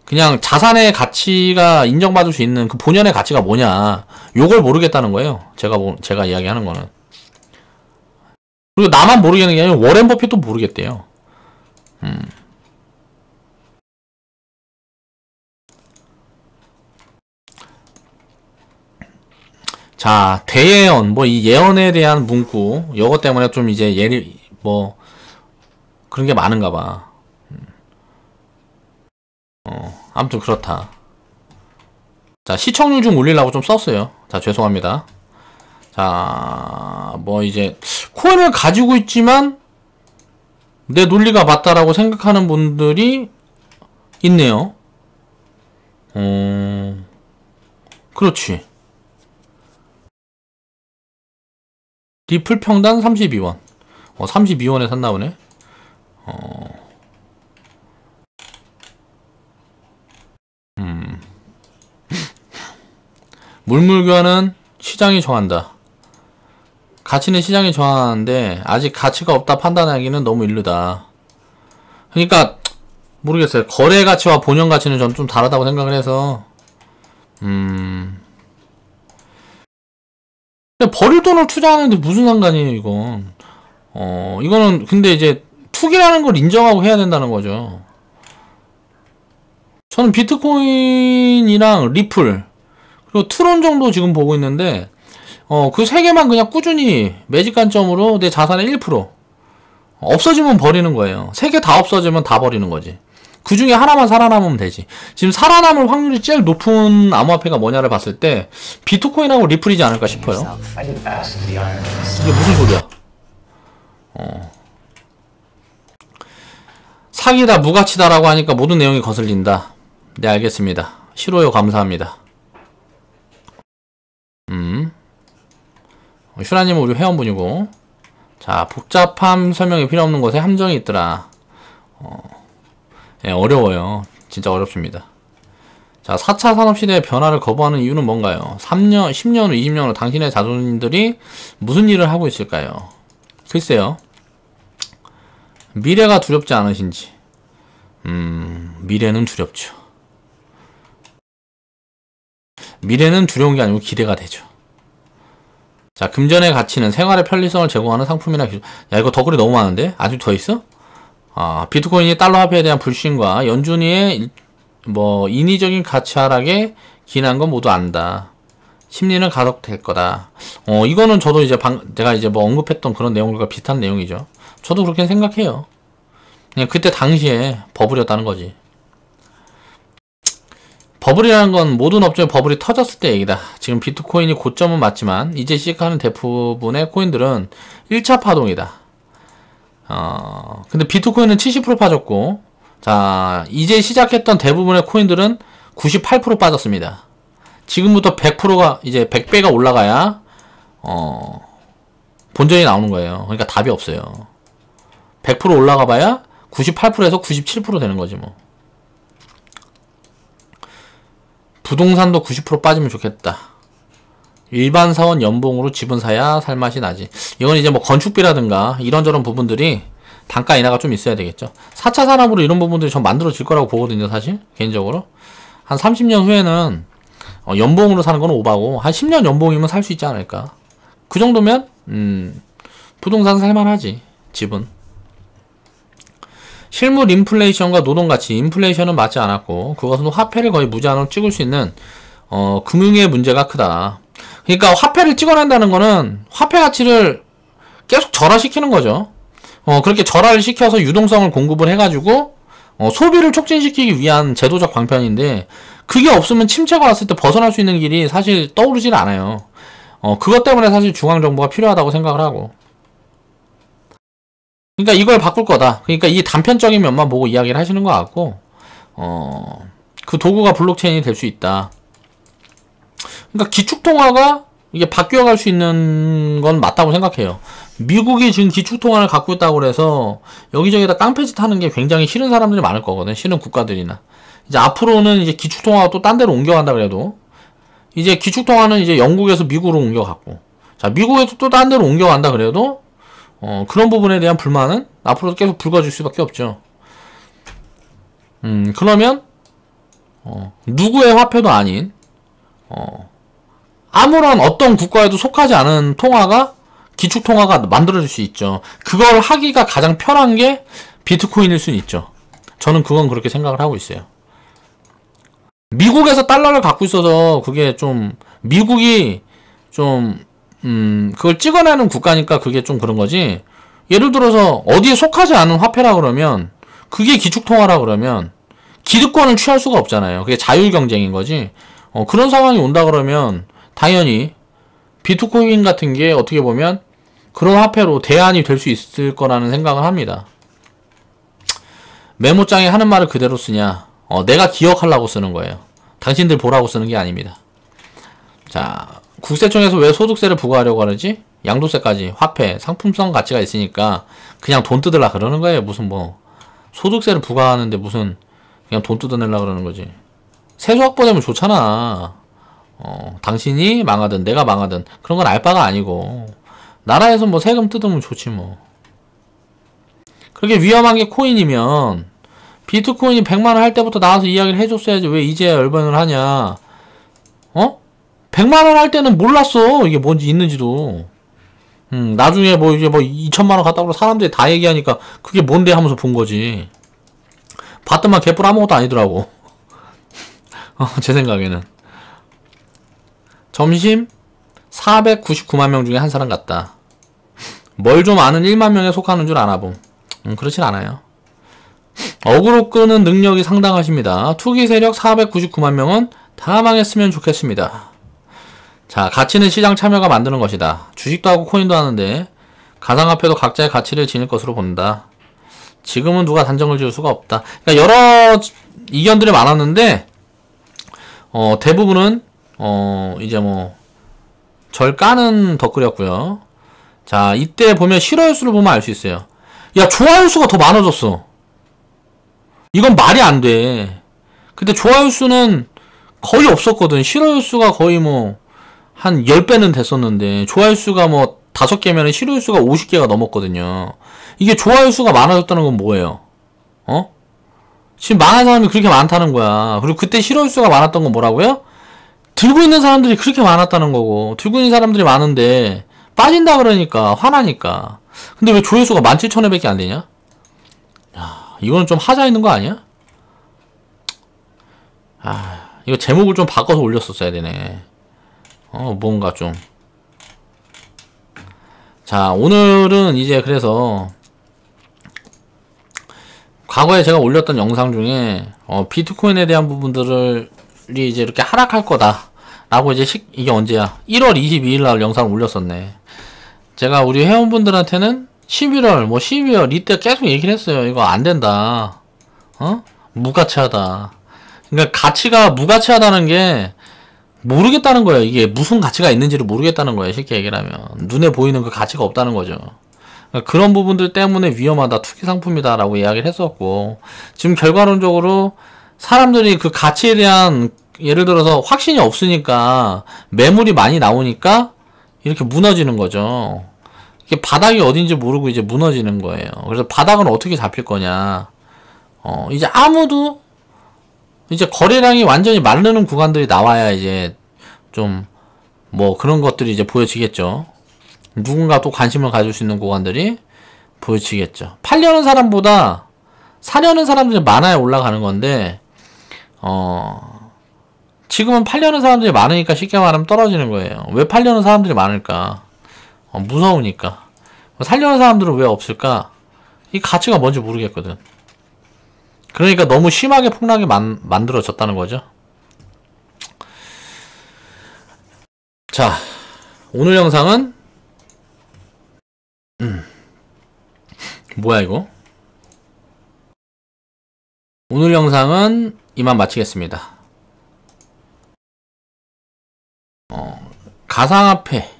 그냥 자산의 가치가 인정받을 수 있는 그 본연의 가치가 뭐냐, 요걸 모르겠다는 거예요. 제가 이야기하는 거는. 그리고 나만 모르겠는 게 아니라 워렌 버핏도 모르겠대요. 자, 대예언, 뭐 이 예언에 대한 문구, 요거 때문에 좀 이제 뭐 그런 게 많은가 봐. 아무튼 그렇다. 자, 시청률 좀 올리려고 좀 썼어요. 자, 죄송합니다. 자, 뭐 이제 코인을 가지고 있지만 내 논리가 맞다라고 생각하는 분들이 있네요. 그렇지. 리플 평단 32원. 32원에 샀나 보네. 물물교환은 시장이 정한다. 가치는 시장이 정하는데 아직 가치가 없다 판단하기는 너무 이르다. 그러니까 모르겠어요. 거래 가치와 본연 가치는 전 좀 다르다고 생각을 해서 근데 버릴 돈을 투자하는데 무슨 상관이에요, 이건. 이거는 근데 이제 투기라는 걸 인정하고 해야 된다는 거죠. 저는 비트코인이랑 리플 그리고 트론 정도 지금 보고 있는데 그 세 개만 그냥 꾸준히 매직 관점으로 내 자산의 1% 없어지면 버리는 거예요. 세 개 다 없어지면 다 버리는 거지. 그 중에 하나만 살아남으면 되지. 지금 살아남을 확률이 제일 높은 암호화폐가 뭐냐를 봤을 때 비트코인하고 리플이지 않을까 싶어요. 이게 무슨 소리야? 사기다, 무가치다라고 하니까 모든 내용이 거슬린다. 네, 알겠습니다. 싫어요, 감사합니다. 슈라님은 우리 회원분이고. 자, 복잡함 설명이 필요 없는 것에 함정이 있더라. 예, 어려워요. 진짜 어렵습니다. 자, 4차 산업시대의 변화를 거부하는 이유는 뭔가요? 3년, 10년 후, 20년 후 당신의 자손들이 무슨 일을 하고 있을까요? 글쎄요. 미래가 두렵지 않으신지. 미래는 두렵죠. 미래는 두려운 게 아니고 기대가 되죠. 자, 금전의 가치는 생활의 편리성을 제공하는 상품이나 기술. 야, 이거 덧글이 너무 많은데? 아직 더 있어? 비트코인이 달러 화폐에 대한 불신과 연준이의 인위적인 가치 하락에 기인한 건 모두 안다. 심리는 가속될 거다. 이거는 저도 이제 제가 이제 뭐 언급했던 그런 내용과 비슷한 내용이죠. 저도 그렇게 생각해요. 그냥 그때 당시에 버블이었다는 거지. 버블이라는 건 모든 업종에 버블이 터졌을 때 얘기다. 지금 비트코인이 고점은 맞지만 이제 시작하는 대부분의 코인들은 1차 파동이다. 근데 비트코인은 70% 빠졌고, 자, 이제 시작했던 대부분의 코인들은 98% 빠졌습니다. 지금부터 100%가 이제 100배가 올라가야 본전이 나오는 거예요. 그러니까 답이 없어요. 100% 올라가 봐야 98%에서 97% 되는 거지 뭐. 부동산도 90% 빠지면 좋겠다. 일반 사원 연봉으로 집은 사야 살맛이 나지. 이건 이제 뭐 건축비라든가 이런저런 부분들이 단가 인하가 좀 있어야 되겠죠. 4차 산업으로 이런 부분들이 좀 만들어질 거라고 보거든요, 사실. 개인적으로. 한 30년 후에는 연봉으로 사는 건 오바고 한 10년 연봉이면 살 수 있지 않을까. 그 정도면 부동산 살만하지. 집은. 실물 인플레이션과 노동가치, 인플레이션은 맞지 않았고 그것은 화폐를 거의 무제한으로 찍을 수 있는 금융의 문제가 크다. 그러니까 화폐를 찍어낸다는 거는 화폐 가치를 계속 절하시키는 거죠. 그렇게 절하를 시켜서 유동성을 공급을 해가지고 소비를 촉진시키기 위한 제도적 방편인데 그게 없으면 침체가 왔을 때 벗어날 수 있는 길이 사실 떠오르질 않아요. 그것 때문에 사실 중앙정부가 필요하다고 생각을 하고. 그러니까 이걸 바꿀 거다. 그러니까 이 단편적인 면만 보고 이야기를 하시는 것 같고 그 도구가 블록체인이 될 수 있다. 그러니까 기축통화가 이게 바뀌어갈 수 있는 건 맞다고 생각해요. 미국이 지금 기축통화를 갖고 있다고 해서 여기저기다 깡패짓 하는 게 굉장히 싫은 사람들이 많을 거거든. 싫은 국가들이나. 이제 앞으로는 이제 기축통화가 또 딴 데로 옮겨간다 그래도 이제 기축통화는 이제 영국에서 미국으로 옮겨갔고 자 미국에서 또 딴 데로 옮겨간다 그래도 그런 부분에 대한 불만은 앞으로도 계속 불거질 수밖에 없죠. 그러면 누구의 화폐도 아닌 아무런 어떤 국가에도 속하지 않은 통화가 기축통화가 만들어질 수 있죠. 그걸 하기가 가장 편한 게 비트코인일 수는 있죠. 저는 그건 그렇게 생각을 하고 있어요. 미국에서 달러를 갖고 있어서 그게 좀 미국이 좀 그걸 찍어내는 국가니까 그게 좀 그런 거지. 예를 들어서 어디에 속하지 않은 화폐라 그러면 그게 기축통화라 그러면 기득권을 취할 수가 없잖아요. 그게 자율경쟁인 거지. 그런 상황이 온다 그러면 당연히 비트코인 같은 게 어떻게 보면 그런 화폐로 대안이 될 수 있을 거라는 생각을 합니다. 메모장에 하는 말을 그대로 쓰냐? 내가 기억하려고 쓰는 거예요. 당신들 보라고 쓰는 게 아닙니다. 자, 국세청에서 왜 소득세를 부과하려고 하는지? 양도세까지 화폐, 상품성 가치가 있으니까 그냥 돈 뜯으려 그러는 거예요. 무슨 뭐 소득세를 부과하는데 무슨 그냥 돈 뜯어내려고 그러는 거지. 세수 확보되면 좋잖아. 당신이 망하든 내가 망하든 그런 건 알 바가 아니고 나라에서 뭐 세금 뜯으면 좋지 뭐. 그렇게 위험한 게 코인이면 비트코인이 100만원 할 때부터 나와서 이야기를 해줬어야지 왜 이제 열변을 하냐. 100만원 할 때는 몰랐어. 이게 뭔지 있는지도. 나중에 뭐 이제 뭐 2천만원 갔다고 사람들이 다 얘기하니까 그게 뭔데 하면서 본 거지. 봤더만 개뿔 아무것도 아니더라고. 제 생각에는. 점심 499만 명 중에 한 사람 같다. 뭘 좀 아는 1만 명에 속하는 줄 아나봄. 그렇진 않아요. 어그로 끄는 능력이 상당하십니다. 투기 세력 499만 명은 다 망했으면 좋겠습니다. 자, 가치는 시장 참여가 만드는 것이다. 주식도 하고 코인도 하는데 가상화폐도 각자의 가치를 지닐 것으로 본다. 지금은 누가 단정을 지을 수가 없다. 그러니까 여러 이견들이 많았는데 대부분은 이제 뭐 절 까는 덧글이었고요. 자, 이때 보면 실화요 수를 보면 알 수 있어요. 야, 좋아요 수가 더 많아졌어. 이건 말이 안 돼. 근데 좋아요 수는 거의 없었거든. 실화요 수가 거의 뭐 한 10배는 됐었는데 좋아요 수가 뭐 5개면 실화요 수가 50개가 넘었거든요. 이게 좋아요 수가 많아졌다는 건 뭐예요? 지금 망한 사람이 그렇게 많다는 거야. 그리고 그때 실화요 수가 많았던 건 뭐라고요? 들고 있는 사람들이 그렇게 많았다는 거고, 들고 있는 사람들이 많은데 빠진다 그러니까 화나니까. 근데 왜 조회수가 17,000회밖에 안 되냐? 야, 이거는 좀 하자 있는 거 아니야? 이거 제목을 좀 바꿔서 올렸었어야 되네. 뭔가 좀. 자, 오늘은 이제 그래서 과거에 제가 올렸던 영상 중에 비트코인에 대한 부분들을 이제 이렇게 하락할 거다 라고 이제 이게 언제야? 1월 22일 날 영상을 올렸었네. 제가 우리 회원분들한테는 11월 뭐 12월 이때 계속 얘기를 했어요. 이거 안 된다. 무가치하다. 그러니까 가치가 무가치하다는 게 모르겠다는 거예요. 이게 무슨 가치가 있는지를 모르겠다는 거예요. 쉽게 얘기를 하면 눈에 보이는 그 가치가 없다는 거죠. 그러니까 그런 부분들 때문에 위험하다, 투기 상품이다 라고 이야기를 했었고, 지금 결과론적으로 사람들이 그 가치에 대한 예를 들어서 확신이 없으니까 매물이 많이 나오니까 이렇게 무너지는 거죠. 이게 바닥이 어딘지 모르고 이제 무너지는 거예요. 그래서 바닥은 어떻게 잡힐 거냐. 이제 아무도 이제 거래량이 완전히 마르는 구간들이 나와야 이제 좀 뭐 그런 것들이 이제 보여지겠죠. 누군가 또 관심을 가질 수 있는 구간들이 보여지겠죠. 팔려는 사람보다 사려는 사람들이 많아야 올라가는 건데 지금은 팔려는 사람들이 많으니까 쉽게 말하면 떨어지는 거예요. 왜 팔려는 사람들이 많을까? 무서우니까. 살려는 사람들은 왜 없을까? 이 가치가 뭔지 모르겠거든. 그러니까 너무 심하게 폭락이 만들어졌다는 거죠. 자, 오늘 영상은 뭐야 이거? 오늘 영상은 이만 마치겠습니다. 가상화폐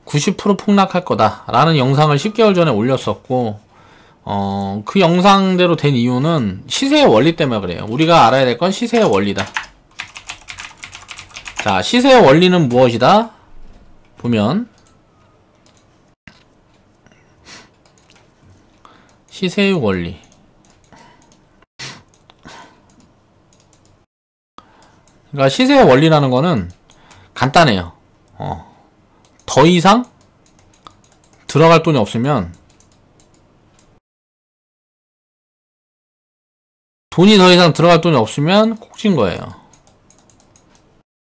90% 폭락할 거다 라는 영상을 10개월 전에 올렸었고 그 영상대로 된 이유는 시세의 원리 때문에 그래요. 우리가 알아야 될 건 시세의 원리다. 자, 시세의 원리는 무엇이다? 보면 시세의 원리. 그러니까 시세의 원리라는 거는 간단해요. 더 이상 들어갈 돈이 없으면 돈이 더 이상 들어갈 돈이 없으면 꼭지인 거예요.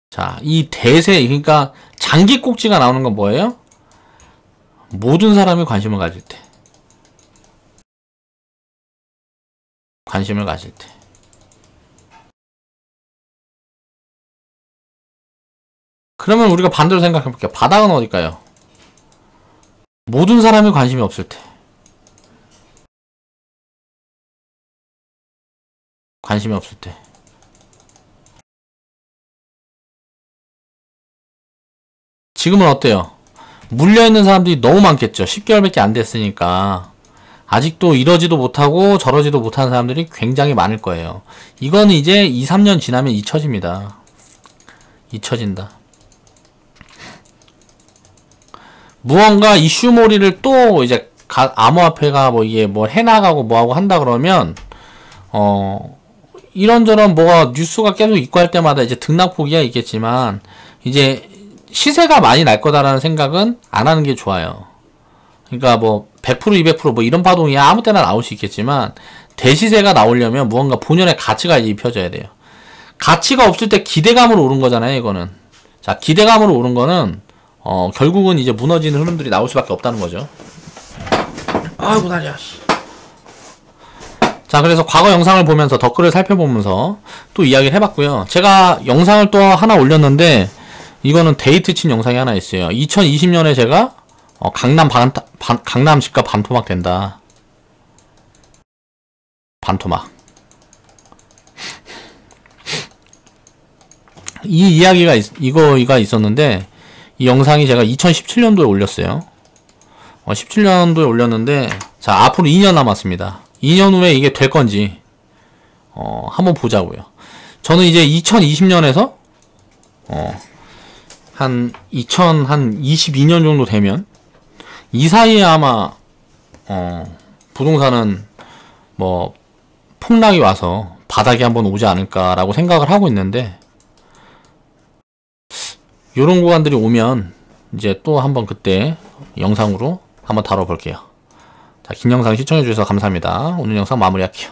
자, 이 대세, 그러니까 장기 꼭지가 나오는 건 뭐예요? 모든 사람이 관심을 가질 때. 관심을 가질 때. 그러면 우리가 반대로 생각해 볼게요. 바닥은 어딜까요? 모든 사람이 관심이 없을 때. 관심이 없을 때. 지금은 어때요? 물려있는 사람들이 너무 많겠죠. 10개월밖에 안 됐으니까. 아직도 이러지도 못하고 저러지도 못하는 사람들이 굉장히 많을 거예요. 이거는 이제 2, 3년 지나면 잊혀집니다. 잊혀진다. 무언가 이슈몰이를 또 이제 암호화폐가 뭐 이게 뭐 해나가고 뭐하고 한다 그러면 이런저런 뭐가 뉴스가 계속 있고 할 때마다 이제 등락포기가 있겠지만 이제 시세가 많이 날 거다라는 생각은 안 하는 게 좋아요. 그러니까 뭐 100% 200% 뭐 이런 파동이 아무 때나 나올 수 있겠지만 대시세가 나오려면 무언가 본연의 가치가 이제 입혀져야 돼요. 가치가 없을 때 기대감으로 오른 거잖아요, 이거는. 자, 기대감으로 오른 거는 결국은 이제 무너지는 흐름들이 나올 수밖에 없다는 거죠. 아이고 다리야. 자, 그래서 과거 영상을 보면서 댓글을 살펴보면서 또 이야기를 해봤고요. 제가 영상을 또 하나 올렸는데 이거는 데이트 친 영상이 하나 있어요. 2020년에 제가 강남 집값 반토막 된다. 반토막. 이 이야기가 이거가 있었는데 이 영상이 제가 2017년도에 올렸어요. 17년도에 올렸는데 자, 앞으로 2년 남았습니다. 2년 후에 이게 될 건지 한번 보자고요. 저는 이제 2020년에서 한 2022년 정도 되면 이 사이에 아마 부동산은 뭐 폭락이 와서 바닥이 한번 오지 않을까라고 생각을 하고 있는데 요런 구간들이 오면 이제 또 한번 그때 영상으로 한번 다뤄볼게요. 자, 긴 영상 시청해주셔서 감사합니다. 오늘 영상 마무리할게요.